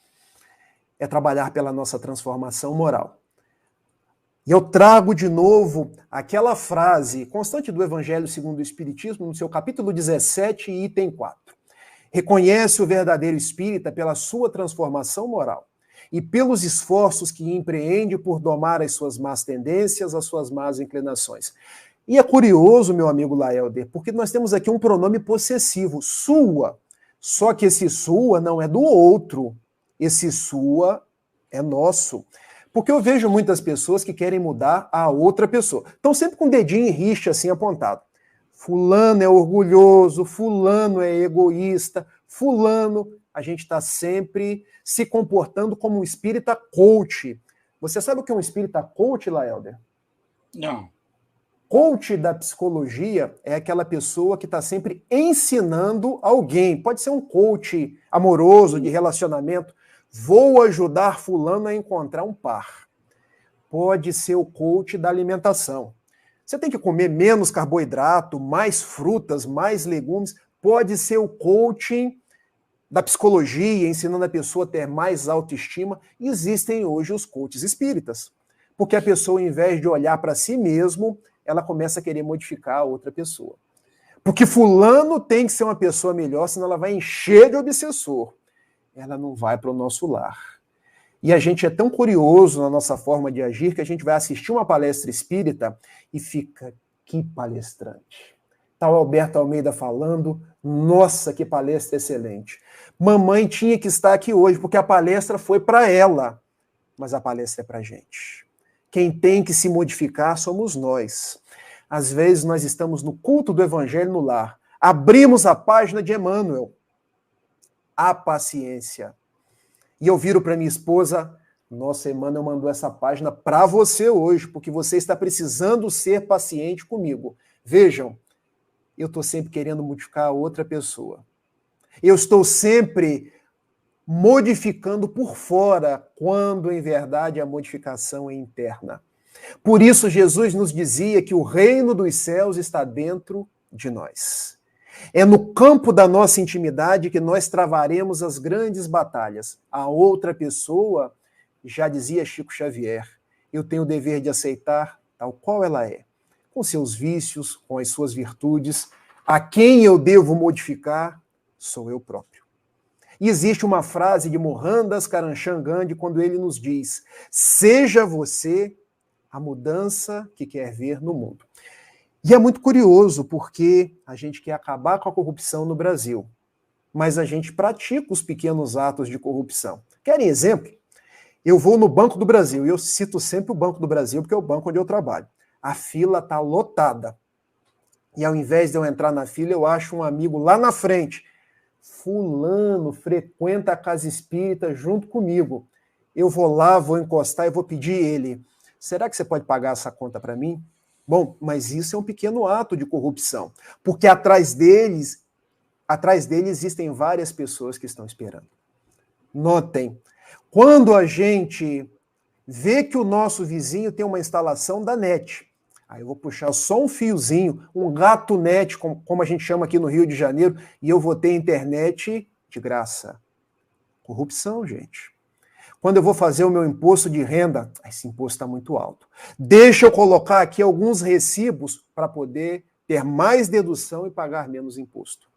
é trabalhar pela nossa transformação moral. E eu trago de novo aquela frase constante do Evangelho segundo o Espiritismo, no seu capítulo 17, item 4. Reconhece o verdadeiro espírita pela sua transformação moral e pelos esforços que empreende por domar as suas más tendências, as suas más inclinações. E é curioso, meu amigo Laelder, porque nós temos aqui um pronome possessivo, sua. Só que esse sua não é do outro, esse sua é nosso. Porque eu vejo muitas pessoas que querem mudar a outra pessoa. Estão sempre com o dedinho em rixa assim apontado. Fulano é orgulhoso, fulano é egoísta, fulano... A gente está sempre se comportando como um espírita coach. Você sabe o que é um espírita coach, Laelder? Não. Coach da psicologia é aquela pessoa que está sempre ensinando alguém. Pode ser um coach amoroso, de relacionamento. Vou ajudar fulano a encontrar um par. Pode ser o coach da alimentação. Você tem que comer menos carboidrato, mais frutas, mais legumes. Pode ser o coaching da psicologia, ensinando a pessoa a ter mais autoestima. E existem hoje os coaches espíritas. Porque a pessoa, ao invés de olhar para si mesmo, ela começa a querer modificar a outra pessoa. Porque fulano tem que ser uma pessoa melhor, senão ela vai encher de obsessor. Ela não vai para o nosso lar. E a gente é tão curioso na nossa forma de agir que a gente vai assistir uma palestra espírita e fica, que palestrante. Tá o Alberto Almeida falando, nossa, que palestra excelente. Mamãe tinha que estar aqui hoje, porque a palestra foi para ela, mas a palestra é para a gente. Quem tem que se modificar somos nós. Às vezes nós estamos no culto do Evangelho no lar, abrimos a página de Emmanuel, a paciência. E eu viro para minha esposa: nossa, Emmanuel mandou essa página para você hoje, porque você está precisando ser paciente comigo. Vejam, eu estou sempre querendo modificar a outra pessoa. Eu estou sempre modificando por fora, quando em verdade a modificação é interna. Por isso Jesus nos dizia que o reino dos céus está dentro de nós. É no campo da nossa intimidade que nós travaremos as grandes batalhas. A outra pessoa, já dizia Chico Xavier, eu tenho o dever de aceitar tal qual ela é, com seus vícios, com as suas virtudes. A quem eu devo modificar sou eu próprio. E existe uma frase de Mohandas Karamchand Gandhi quando ele nos diz: seja você a mudança que quer ver no mundo. E é muito curioso, porque a gente quer acabar com a corrupção no Brasil, mas a gente pratica os pequenos atos de corrupção. Querem exemplo? Eu vou no Banco do Brasil, e eu cito sempre o Banco do Brasil, porque é o banco onde eu trabalho. A fila está lotada. E ao invés de eu entrar na fila, eu acho um amigo lá na frente. Fulano frequenta a casa espírita junto comigo. Eu vou lá, vou encostar e vou pedir ele: será que você pode pagar essa conta para mim? Bom, mas isso é um pequeno ato de corrupção, porque atrás dele existem várias pessoas que estão esperando. Notem, quando a gente vê que o nosso vizinho tem uma instalação da NET, aí eu vou puxar só um fiozinho, um gato net, como a gente chama aqui no Rio de Janeiro, e eu vou ter internet de graça. Corrupção, gente. Quando eu vou fazer o meu imposto de renda, esse imposto está muito alto. Deixa eu colocar aqui alguns recibos para poder ter mais dedução e pagar menos imposto.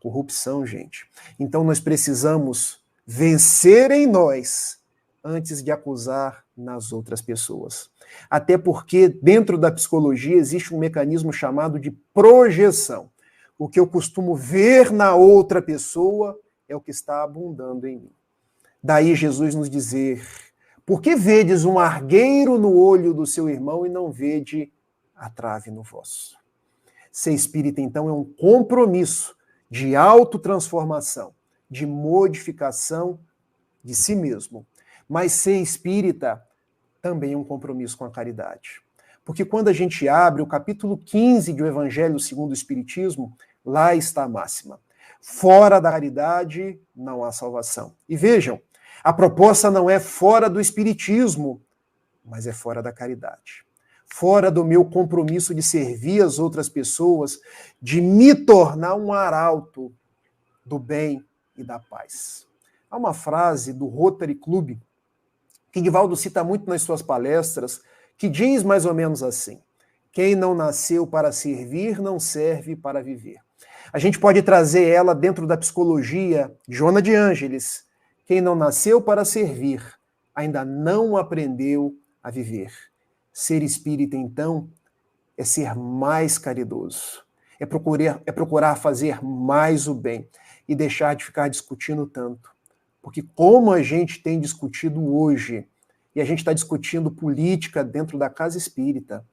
Corrupção, gente. Então nós precisamos vencer em nós antes de acusar nas outras pessoas. Até porque dentro da psicologia existe um mecanismo chamado de projeção. O que eu costumo ver na outra pessoa é o que está abundando em mim. Daí Jesus nos dizer: por que vedes um argueiro no olho do seu irmão e não vede a trave no vosso? Ser espírita, então, é um compromisso de autotransformação, de modificação de si mesmo. Mas ser espírita também é um compromisso com a caridade. Porque quando a gente abre o capítulo 15 do Evangelho segundo o Espiritismo, lá está a máxima: fora da caridade não há salvação. E vejam, a proposta não é fora do Espiritismo, mas é fora da caridade. Fora do meu compromisso de servir as outras pessoas, de me tornar um arauto do bem e da paz. Há uma frase do Rotary Club, que Divaldo cita muito nas suas palestras, que diz mais ou menos assim: quem não nasceu para servir, não serve para viver. A gente pode trazer ela dentro da psicologia de Joana de Ângeles. Quem não nasceu para servir, ainda não aprendeu a viver. Ser espírita, então, é ser mais caridoso, é procurar fazer mais o bem e deixar de ficar discutindo tanto. Porque como a gente tem discutido hoje, e a gente está discutindo política dentro da casa espírita,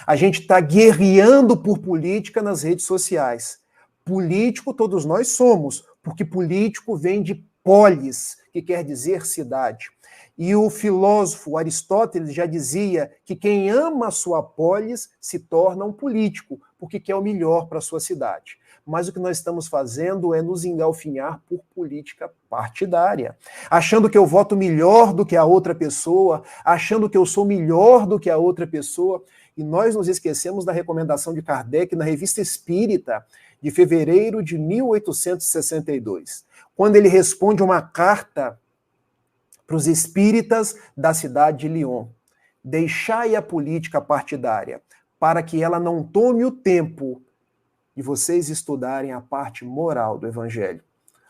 a gente está guerreando por política nas redes sociais. Político todos nós somos, porque político vem de polis, que quer dizer cidade. E o filósofo Aristóteles já dizia que quem ama a sua polis se torna um político, porque quer o melhor para a sua cidade. Mas o que nós estamos fazendo é nos engalfinhar por política partidária, achando que eu voto melhor do que a outra pessoa, achando que eu sou melhor do que a outra pessoa, e nós nos esquecemos da recomendação de Kardec na Revista Espírita, de fevereiro de 1862, quando ele responde uma carta para os espíritas da cidade de Lyon: deixai a política partidária, para que ela não tome o tempo de vocês estudarem a parte moral do Evangelho.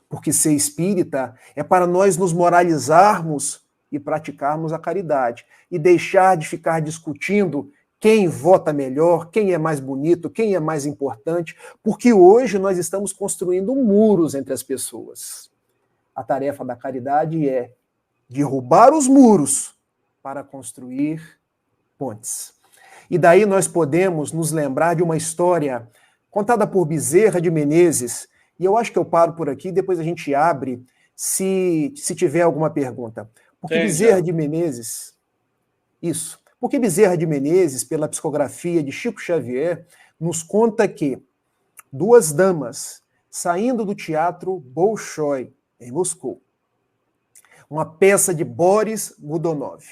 Porque ser espírita é para nós nos moralizarmos e praticarmos a caridade, e deixar de ficar discutindo quem vota melhor, quem é mais bonito, quem é mais importante, porque hoje nós estamos construindo muros entre as pessoas. A tarefa da caridade é derrubar os muros para construir pontes. E daí nós podemos nos lembrar de uma história contada por Bezerra de Menezes, e eu acho que eu paro por aqui, depois a gente abre, se tiver alguma pergunta. Porque Bezerra de Menezes, isso, porque Bezerra de Menezes, pela psicografia de Chico Xavier, nos conta que duas damas saindo do teatro Bolshoi, em Moscou, uma peça de Boris Godunov,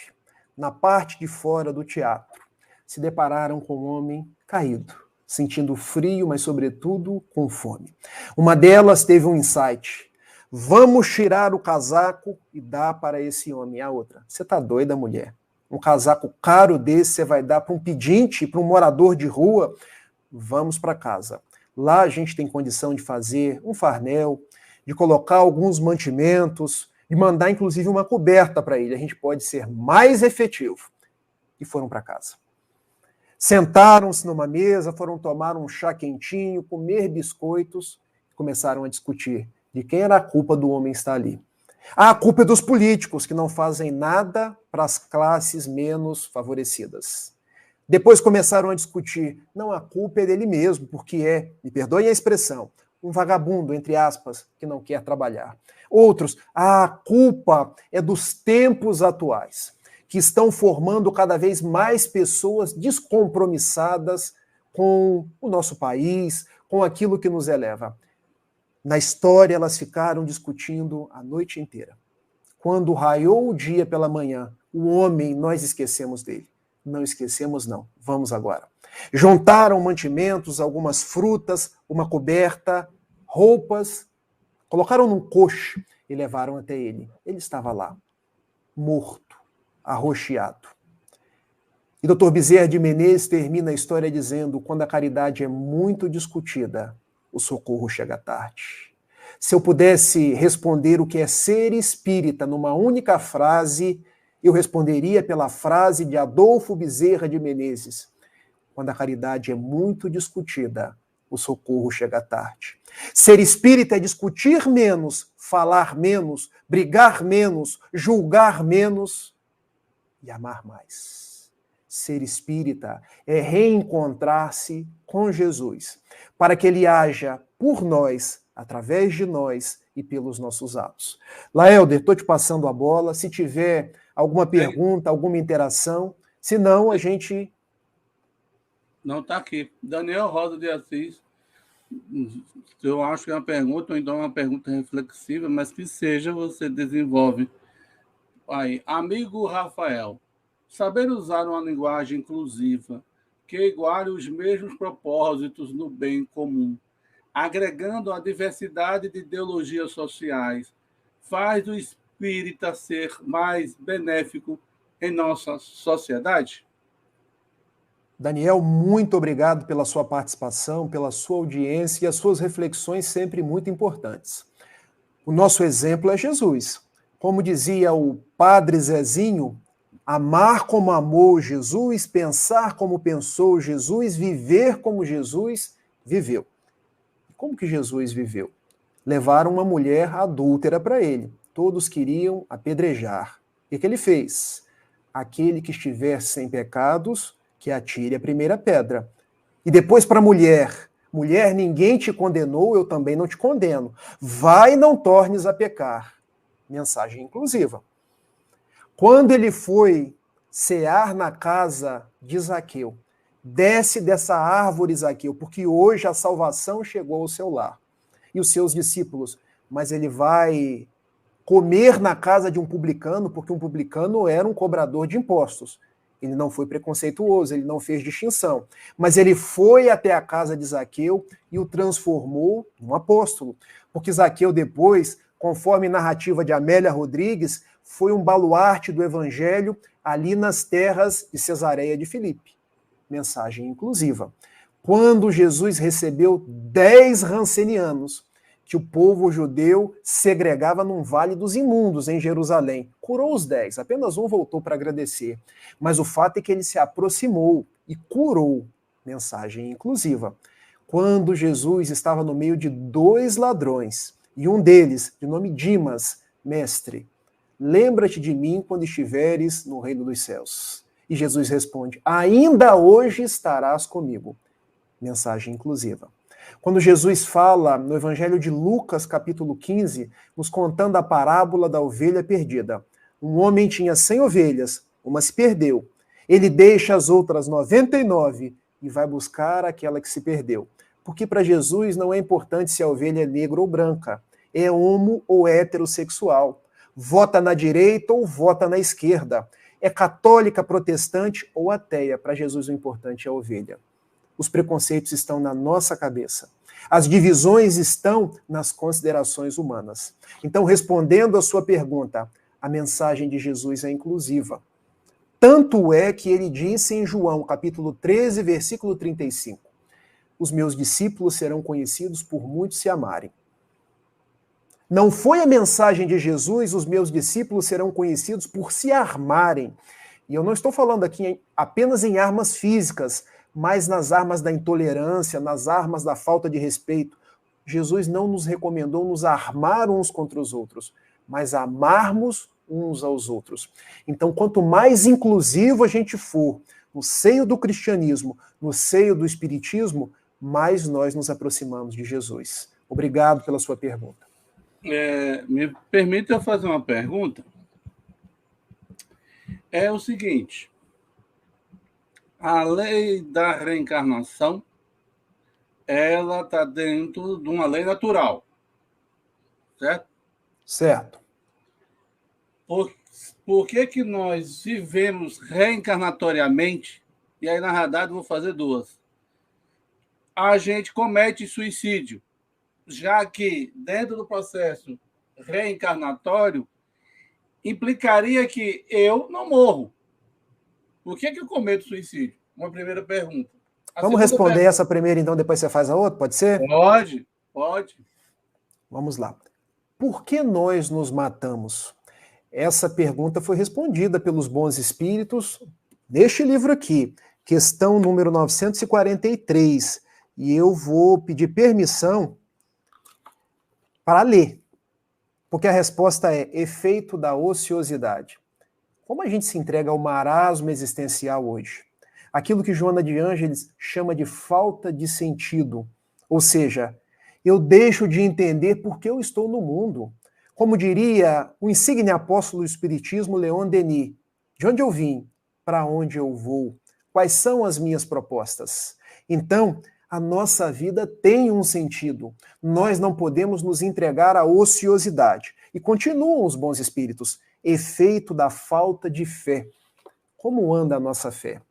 na parte de fora do teatro, se depararam com um homem caído, sentindo frio, mas sobretudo com fome. Uma delas teve um insight: vamos tirar o casaco e dar para esse homem. A outra: você está doida, mulher? Um casaco caro desse você vai dar para um pedinte, para um morador de rua? Vamos para casa. Lá a gente tem condição de fazer um farnel, de colocar alguns mantimentos, de mandar inclusive uma coberta para ele. A gente pode ser mais efetivo. E foram para casa. Sentaram-se numa mesa, foram tomar um chá quentinho, comer biscoitos, e começaram a discutir de quem era a culpa do homem estar ali. A culpa é dos políticos, que não fazem nada para as classes menos favorecidas. Depois começaram a discutir, não, a culpa é dele mesmo, porque é, me perdoem a expressão, um vagabundo, entre aspas, que não quer trabalhar. Outros, a culpa é dos tempos atuais, que estão formando cada vez mais pessoas descompromissadas com o nosso país, com aquilo que nos eleva. Na história, elas ficaram discutindo a noite inteira. Quando raiou o dia pela manhã, o homem, nós esquecemos dele. Não esquecemos, não. Vamos agora. Juntaram mantimentos, algumas frutas, uma coberta, roupas, colocaram num coche e levaram até ele. Ele estava lá, morto, arroxeado. E Dr. Bezerra de Menezes termina a história dizendo: quando a caridade é muito discutida, o socorro chega tarde. Se eu pudesse responder o que é ser espírita numa única frase, eu responderia pela frase de Adolfo Bezerra de Menezes: quando a caridade é muito discutida, o socorro chega tarde. Ser espírita é discutir menos, falar menos, brigar menos, julgar menos e amar mais. Ser espírita é reencontrar-se com Jesus, para que ele haja por nós, através de nós e pelos nossos atos. Laelder, estou te passando a bola. Se tiver alguma pergunta, alguma interação, se não, a gente... Não, está aqui. Daniel Rosa de Assis. Eu acho que é uma pergunta, ou então uma pergunta reflexiva, mas que seja, você desenvolve. Aí, amigo Rafael, saber usar uma linguagem inclusiva que iguale os mesmos propósitos no bem comum, agregando a diversidade de ideologias sociais, faz o espírita ser mais benéfico em nossa sociedade? Daniel, muito obrigado pela sua participação, pela sua audiência e as suas reflexões sempre muito importantes. O nosso exemplo é Jesus. Como dizia o padre Zezinho, amar como amou Jesus, pensar como pensou Jesus, viver como Jesus viveu. Como que Jesus viveu? Levaram uma mulher adúltera para ele. Todos queriam apedrejar. O que ele fez? Aquele que estiver sem pecados, que atire a primeira pedra. E depois para a mulher: mulher, ninguém te condenou, eu também não te condeno. Vai e não tornes a pecar. Mensagem inclusiva. Quando ele foi cear na casa de Zaqueu, desce dessa árvore, Zaqueu, porque hoje a salvação chegou ao seu lar. E os seus discípulos: mas ele vai comer na casa de um publicano, porque um publicano era um cobrador de impostos. Ele não foi preconceituoso, ele não fez distinção. Mas ele foi até a casa de Zaqueu e o transformou num apóstolo. Porque Zaqueu depois, conforme narrativa de Amélia Rodrigues, foi um baluarte do evangelho ali nas terras de Cesareia de Filipe. Mensagem inclusiva. Quando Jesus recebeu 10 rancenianos, que o povo judeu segregava num vale dos imundos em Jerusalém. Curou os 10, apenas um voltou para agradecer. Mas o fato é que ele se aproximou e curou. Mensagem inclusiva. Quando Jesus estava no meio de 2 ladrões, e um deles, de nome Dimas: mestre, lembra-te de mim quando estiveres no reino dos céus. E Jesus responde: ainda hoje estarás comigo. Mensagem inclusiva. Quando Jesus fala no Evangelho de Lucas, capítulo 15, nos contando a parábola da ovelha perdida. Um homem tinha 100 ovelhas, uma se perdeu. Ele deixa as outras 99 e vai buscar aquela que se perdeu. Porque para Jesus não é importante se a ovelha é negra ou branca, é homo ou heterossexual, vota na direita ou vota na esquerda, é católica, protestante ou ateia. Para Jesus o importante é a ovelha. Os preconceitos estão na nossa cabeça. As divisões estão nas considerações humanas. Então, respondendo à sua pergunta, a mensagem de Jesus é inclusiva. Tanto é que ele disse em João, capítulo 13, versículo 35, os meus discípulos serão conhecidos por muitos se amarem. Não foi a mensagem de Jesus, os meus discípulos serão conhecidos por se armarem. E eu não estou falando aqui apenas em armas físicas, mas nas armas da intolerância, nas armas da falta de respeito. Jesus não nos recomendou nos armar uns contra os outros, mas amarmos uns aos outros. Então, quanto mais inclusivo a gente for no seio do cristianismo, no seio do espiritismo, mais nós nos aproximamos de Jesus. Obrigado pela sua pergunta. Me permita eu fazer uma pergunta? É o seguinte: a lei da reencarnação, ela está dentro de uma lei natural, certo? Certo. Por que nós vivemos reencarnatoriamente? E aí, na verdade, vou fazer 2. A gente comete suicídio, já que dentro do processo reencarnatório implicaria que eu não morro. Por que eu cometo suicídio? Uma primeira pergunta. Vamos responder essa primeira, então, depois você faz a outra? Pode ser? Pode. Vamos lá. Por que nós nos matamos? Essa pergunta foi respondida pelos bons espíritos neste livro aqui, questão número 943. E eu vou pedir permissão para ler, porque a resposta é efeito da ociosidade. Como a gente se entrega ao marasmo existencial hoje? Aquilo que Joana de Ângeles chama de falta de sentido. Ou seja, eu deixo de entender por que eu estou no mundo. Como diria o insigne apóstolo do Espiritismo, Leon Denis, de onde eu vim, para onde eu vou, quais são as minhas propostas? Então, a nossa vida tem um sentido. Nós não podemos nos entregar à ociosidade. E continuam os bons espíritos, efeito da falta de fé. Como anda a nossa fé?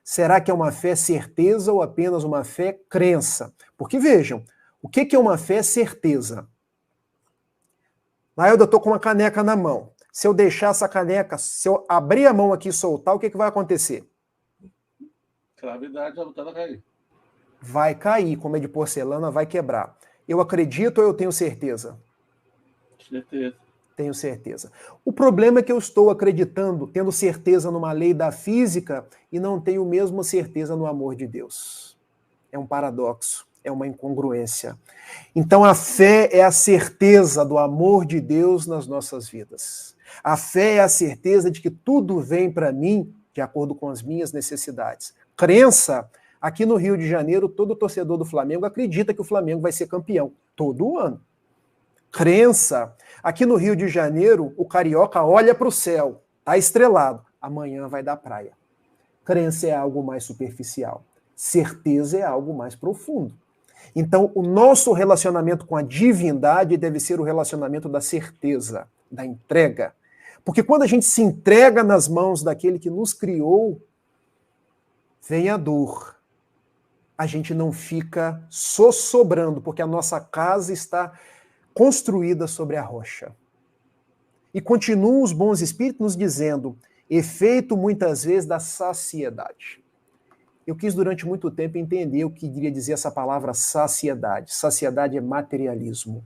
Será que é uma fé certeza ou apenas uma fé crença? Porque vejam, o que é uma fé certeza? Nailda, eu estou com uma caneca na mão. Se eu deixar essa caneca, se eu abrir a mão aqui e soltar, o que vai acontecer? Gravidade vai voltar a cair. Vai cair, como é de porcelana, vai quebrar. Eu acredito ou eu tenho certeza? Certeza. Tenho certeza. O problema é que eu estou acreditando, tendo certeza numa lei da física e não tenho mesmo certeza no amor de Deus. É um paradoxo, é uma incongruência. Então a fé é a certeza do amor de Deus nas nossas vidas. A fé é a certeza de que tudo vem para mim de acordo com as minhas necessidades. Crença, aqui no Rio de Janeiro, todo torcedor do Flamengo acredita que o Flamengo vai ser campeão todo ano. Crença, aqui no Rio de Janeiro, o carioca olha para o céu, está estrelado, amanhã vai dar praia. Crença é algo mais superficial, certeza é algo mais profundo. Então, o nosso relacionamento com a divindade deve ser o relacionamento da certeza, da entrega. Porque quando a gente se entrega nas mãos daquele que nos criou, vem a dor. A gente não fica sossobrando, porque a nossa casa está construída sobre a rocha. E continuam os bons espíritos nos dizendo, efeito muitas vezes da saciedade. Eu quis durante muito tempo entender o que queria dizer essa palavra saciedade. Saciedade é materialismo.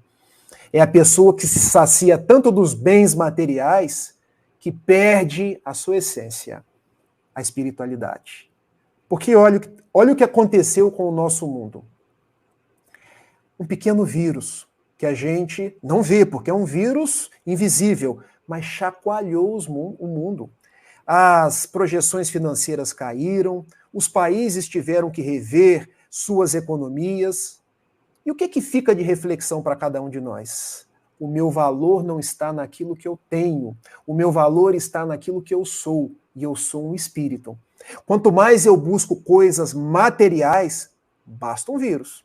É a pessoa que se sacia tanto dos bens materiais que perde a sua essência, a espiritualidade. Porque olha o que aconteceu com o nosso mundo. Um pequeno vírus que a gente não vê, porque é um vírus invisível, mas chacoalhou o mundo. As projeções financeiras caíram, os países tiveram que rever suas economias. E o que fica de reflexão para cada um de nós? O meu valor não está naquilo que eu tenho, o meu valor está naquilo que eu sou, e eu sou um espírito. Quanto mais eu busco coisas materiais, basta um vírus.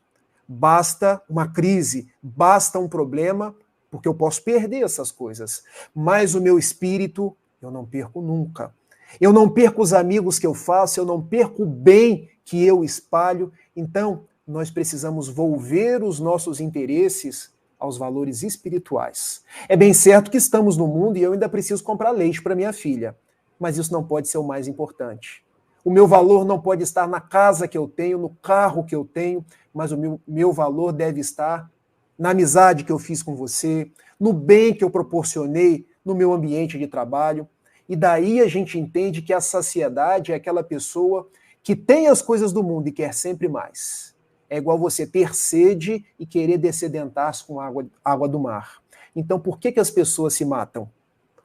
Basta uma crise, basta um problema, porque eu posso perder essas coisas. Mas o meu espírito, eu não perco nunca. Eu não perco os amigos que eu faço, eu não perco o bem que eu espalho. Então, nós precisamos volver os nossos interesses aos valores espirituais. É bem certo que estamos no mundo e eu ainda preciso comprar leite para minha filha, mas isso não pode ser o mais importante. O meu valor não pode estar na casa que eu tenho, no carro que eu tenho, mas o meu valor deve estar na amizade que eu fiz com você, no bem que eu proporcionei no meu ambiente de trabalho. E daí a gente entende que a saciedade é aquela pessoa que tem as coisas do mundo e quer sempre mais. É igual você ter sede e querer dessedentar-se com água do mar. Então, por que as pessoas se matam?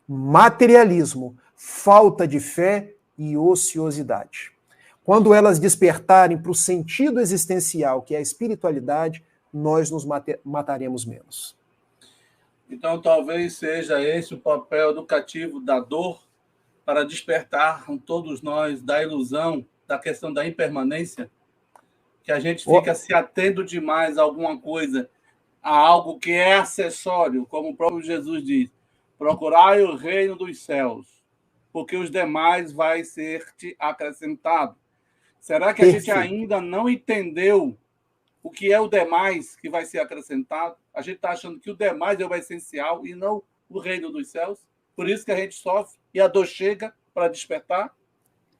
Materialismo, falta de fé e ociosidade. Quando elas despertarem para o sentido existencial, que é a espiritualidade, nós nos mataremos menos. Então, talvez seja esse o papel educativo da dor para despertar todos nós da ilusão, da questão da impermanência, que a gente fica se atendo demais a alguma coisa, a algo que é acessório, como o próprio Jesus diz, procurai o reino dos céus, porque os demais vai ser-te acrescentado. Será que a gente ainda não entendeu o que é o demais que vai ser acrescentado? A gente está achando que o demais é o essencial e não o reino dos céus. Por isso que a gente sofre e a dor chega para despertar.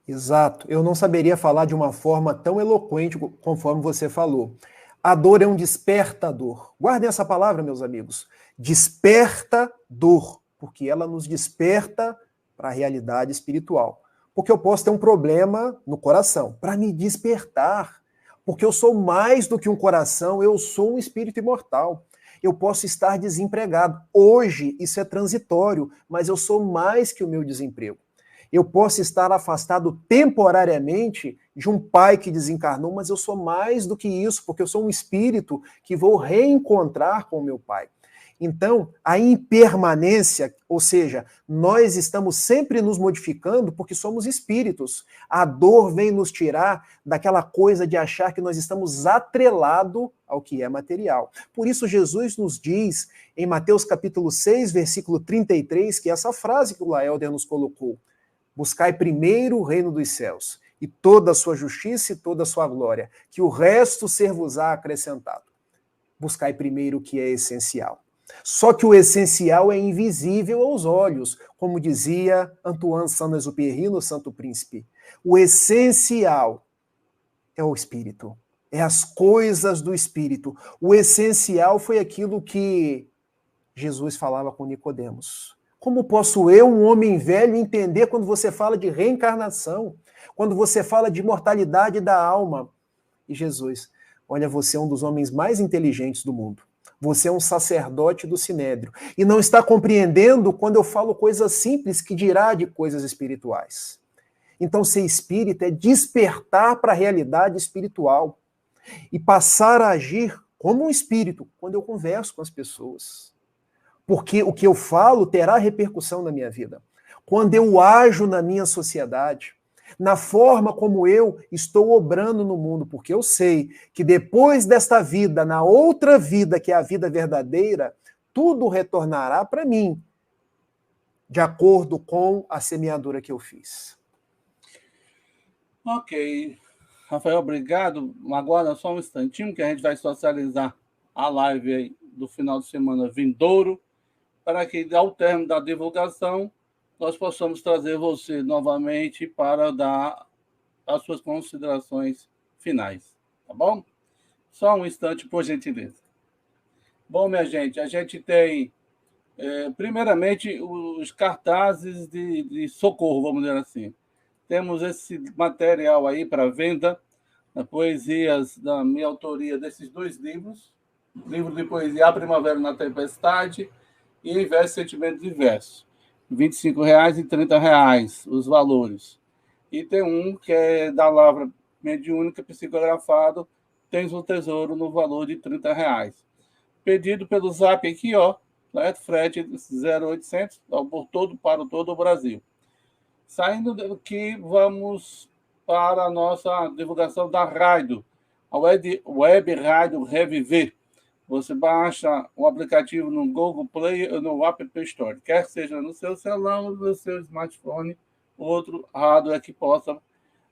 Exato. Eu não saberia falar de uma forma tão eloquente conforme você falou. A dor é um despertador. Guardem essa palavra, meus amigos. Despertador, porque ela nos desperta para a realidade espiritual. Porque eu posso ter um problema no coração, para me despertar. Porque eu sou mais do que um coração, eu sou um espírito imortal. Eu posso estar desempregado. Hoje isso é transitório, mas eu sou mais que o meu desemprego. Eu posso estar afastado temporariamente de um pai que desencarnou, mas eu sou mais do que isso, porque eu sou um espírito que vou reencontrar com o meu pai. Então, a impermanência, ou seja, nós estamos sempre nos modificando porque somos espíritos. A dor vem nos tirar daquela coisa de achar que nós estamos atrelados ao que é material. Por isso, Jesus nos diz, em Mateus capítulo 6, versículo 33, que é essa frase que o Laelder nos colocou: buscai primeiro o reino dos céus, e toda a sua justiça e toda a sua glória, que o resto ser-vos-á acrescentado. Buscai primeiro o que é essencial. Só que o essencial é invisível aos olhos, como dizia Antoine Saint-Exupéry no Santo Príncipe. O essencial é o espírito, é as coisas do espírito. O essencial foi aquilo que Jesus falava com Nicodemos. Como posso eu, um homem velho, entender quando você fala de reencarnação, quando você fala de mortalidade da alma? E Jesus, olha, você é um dos homens mais inteligentes do mundo. Você é um sacerdote do Sinédrio. E não está compreendendo quando eu falo coisas simples, que dirá de coisas espirituais. Então, ser espírita é despertar para a realidade espiritual e passar a agir como um espírito quando eu converso com as pessoas. Porque o que eu falo terá repercussão na minha vida. Quando eu ajo na minha sociedade, na forma como eu estou obrando no mundo, porque eu sei que depois desta vida, na outra vida, que é a vida verdadeira, tudo retornará para mim, de acordo com a semeadura que eu fiz. Ok. Rafael, obrigado. Aguarda só um instantinho que a gente vai socializar a live aí do final de semana vindouro, para que, ao término da divulgação, nós possamos trazer você novamente para dar as suas considerações finais, tá bom? Só um instante, por gentileza. Bom, minha gente, a gente tem, primeiramente, os cartazes de socorro, vamos dizer assim. Temos esse material aí para venda, poesias da minha autoria desses 2 livros, livro de poesia A Primavera na Tempestade e Verso, Sentimentos e Verso. R$ 25,00 e R$ 30,00 os valores. E tem um que é da Lavra Mediúnica, psicografado, Tens o Tesouro, no valor de R$ 30,00. Pedido pelo Zap aqui, ó, frete 0800, para todo o Brasil. Saindo daqui, vamos para a nossa divulgação da rádio, a Web Rádio Reviver. Você baixa o aplicativo no Google Play ou no App Store, quer seja no seu celular ou no seu smartphone, outro hardware que possa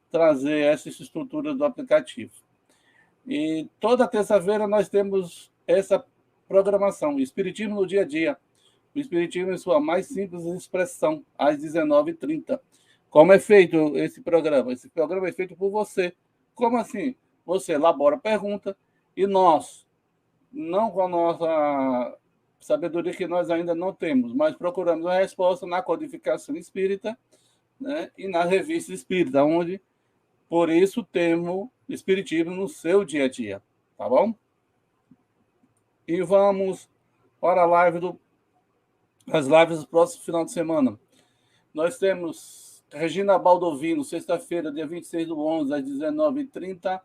trazer essa estrutura do aplicativo. E toda terça-feira nós temos essa programação, Espiritismo no Dia a Dia. O Espiritismo em sua mais simples expressão, às 19h30. Como é feito esse programa? Esse programa é feito por você. Como assim? Você elabora a pergunta e nós, não com a nossa sabedoria que nós ainda não temos, mas procuramos a resposta na codificação espírita, né, e na revista espírita, onde, por isso, temos Espiritismo no seu dia a dia. Tá bom? E vamos para a live as lives do próximo final de semana. Nós temos Regina Baldovino, sexta-feira, dia 26/11, às 19h30,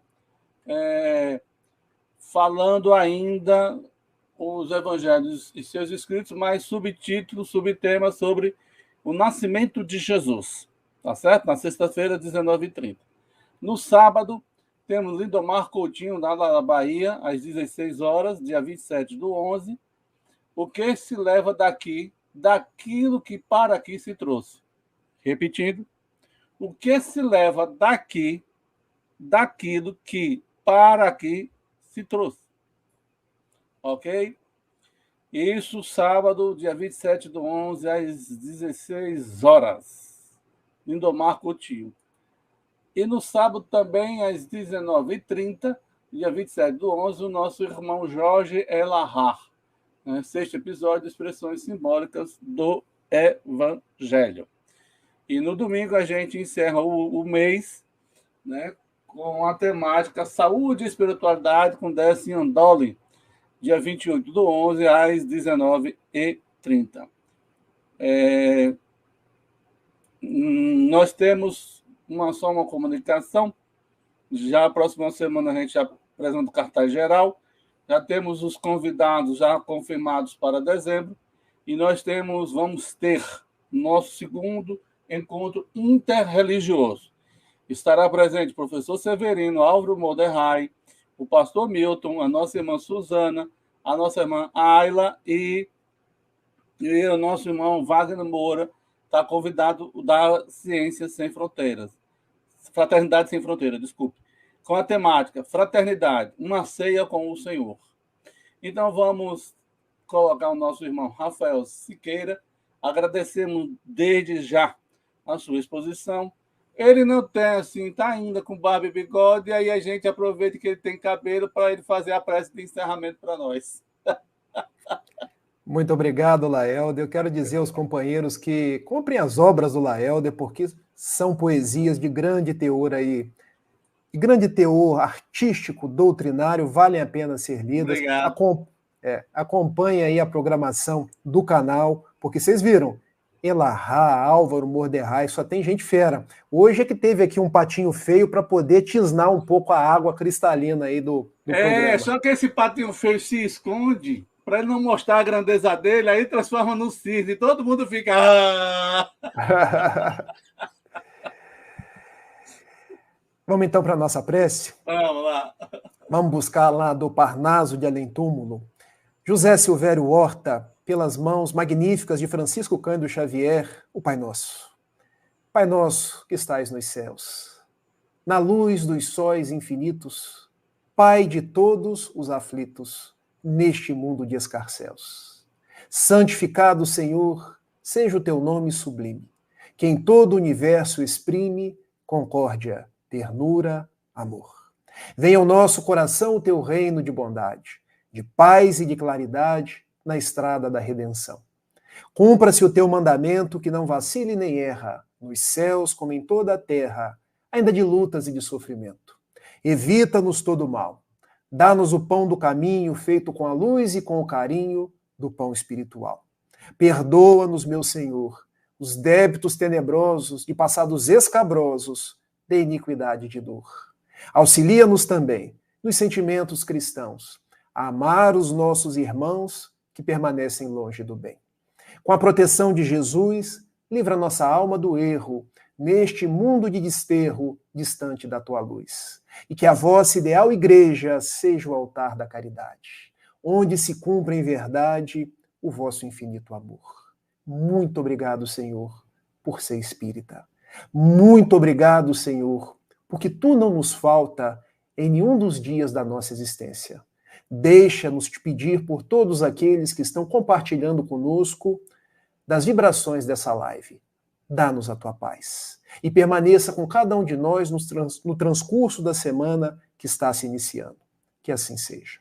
falando ainda os evangelhos e seus escritos, mais subtítulo, subtema sobre o nascimento de Jesus. Tá certo? Na sexta-feira, 19h30. No sábado, temos Lindomar Coutinho, lá da Bahia, às 16h, dia 27/11. O que se leva daqui, daquilo que para aqui se trouxe. Repetindo, o que se leva daqui, daquilo que para aqui se trouxe. Ok? Isso, sábado, dia 27/11, às 16h. Lindomar Coutinho. E no sábado também, às 19h30, dia 27/11, o nosso irmão Jorge Elahar, né? 6º episódio, Expressões Simbólicas do Evangelho. E no domingo a gente encerra o mês, né, com a temática Saúde e Espiritualidade com Deci Andoli, dia 28/11, às 19h30. Nós temos só uma comunicação. Já a próxima semana a gente já apresenta o cartaz geral. Já temos os convidados já confirmados para dezembro. E nós vamos ter nosso segundo encontro interreligioso. Estará presente o professor Severino, Álvaro Molderrai, o pastor Milton, a nossa irmã Suzana, a nossa irmã Ayla e o nosso irmão Wagner Moura, está convidado da Ciências Sem Fronteiras. Fraternidade Sem Fronteiras, desculpe. Com a temática Fraternidade, uma ceia com o Senhor. Então vamos colocar o nosso irmão Rafael Siqueira. Agradecemos desde já a sua exposição. Ele não tem, assim, está ainda com barba e bigode, e aí a gente aproveita que ele tem cabelo para ele fazer a prece de encerramento para nós. Muito obrigado, Laelder. Eu quero dizer aos companheiros que comprem as obras do Laelder, porque são poesias de grande teor aí, de grande teor artístico, doutrinário, valem a pena ser lidas. Obrigado. Acompanhe aí a programação do canal, porque vocês viram, Elahá, Álvaro, Molderrai, só tem gente fera. Hoje é que teve aqui um patinho feio para poder tisnar um pouco a água cristalina aí do programa. Só que esse patinho feio se esconde para ele não mostrar a grandeza dele, aí transforma no cisne, todo mundo fica... Vamos então para a nossa prece? Vamos lá. Vamos buscar lá do Parnaso de Além Túmulo. José Silvério Horta, pelas mãos magníficas de Francisco Cândido Xavier, o Pai Nosso. Pai nosso que estais nos céus, na luz dos sóis infinitos, Pai de todos os aflitos, neste mundo de escarcéus. Santificado, Senhor, seja o teu nome sublime, que em todo o universo exprime concórdia, ternura, amor. Venha ao nosso coração o teu reino de bondade, de paz e de claridade na estrada da redenção. Cumpra-se o teu mandamento que não vacile nem erra, nos céus como em toda a terra, ainda de lutas e de sofrimento. Evita-nos todo mal. Dá-nos o pão do caminho, feito com a luz e com o carinho do pão espiritual. Perdoa-nos, meu Senhor, os débitos tenebrosos de passados escabrosos de iniquidade e de dor. Auxilia-nos também nos sentimentos cristãos, a amar os nossos irmãos que permanecem longe do bem. Com a proteção de Jesus, livra nossa alma do erro, neste mundo de desterro, distante da tua luz. E que a vossa ideal igreja seja o altar da caridade, onde se cumpra em verdade o vosso infinito amor. Muito obrigado, Senhor, por ser espírita. Muito obrigado, Senhor, porque tu não nos falta em nenhum dos dias da nossa existência. Deixa-nos te pedir por todos aqueles que estão compartilhando conosco das vibrações dessa live. Dá-nos a tua paz. E permaneça com cada um de nós no transcurso da semana que está se iniciando. Que assim seja.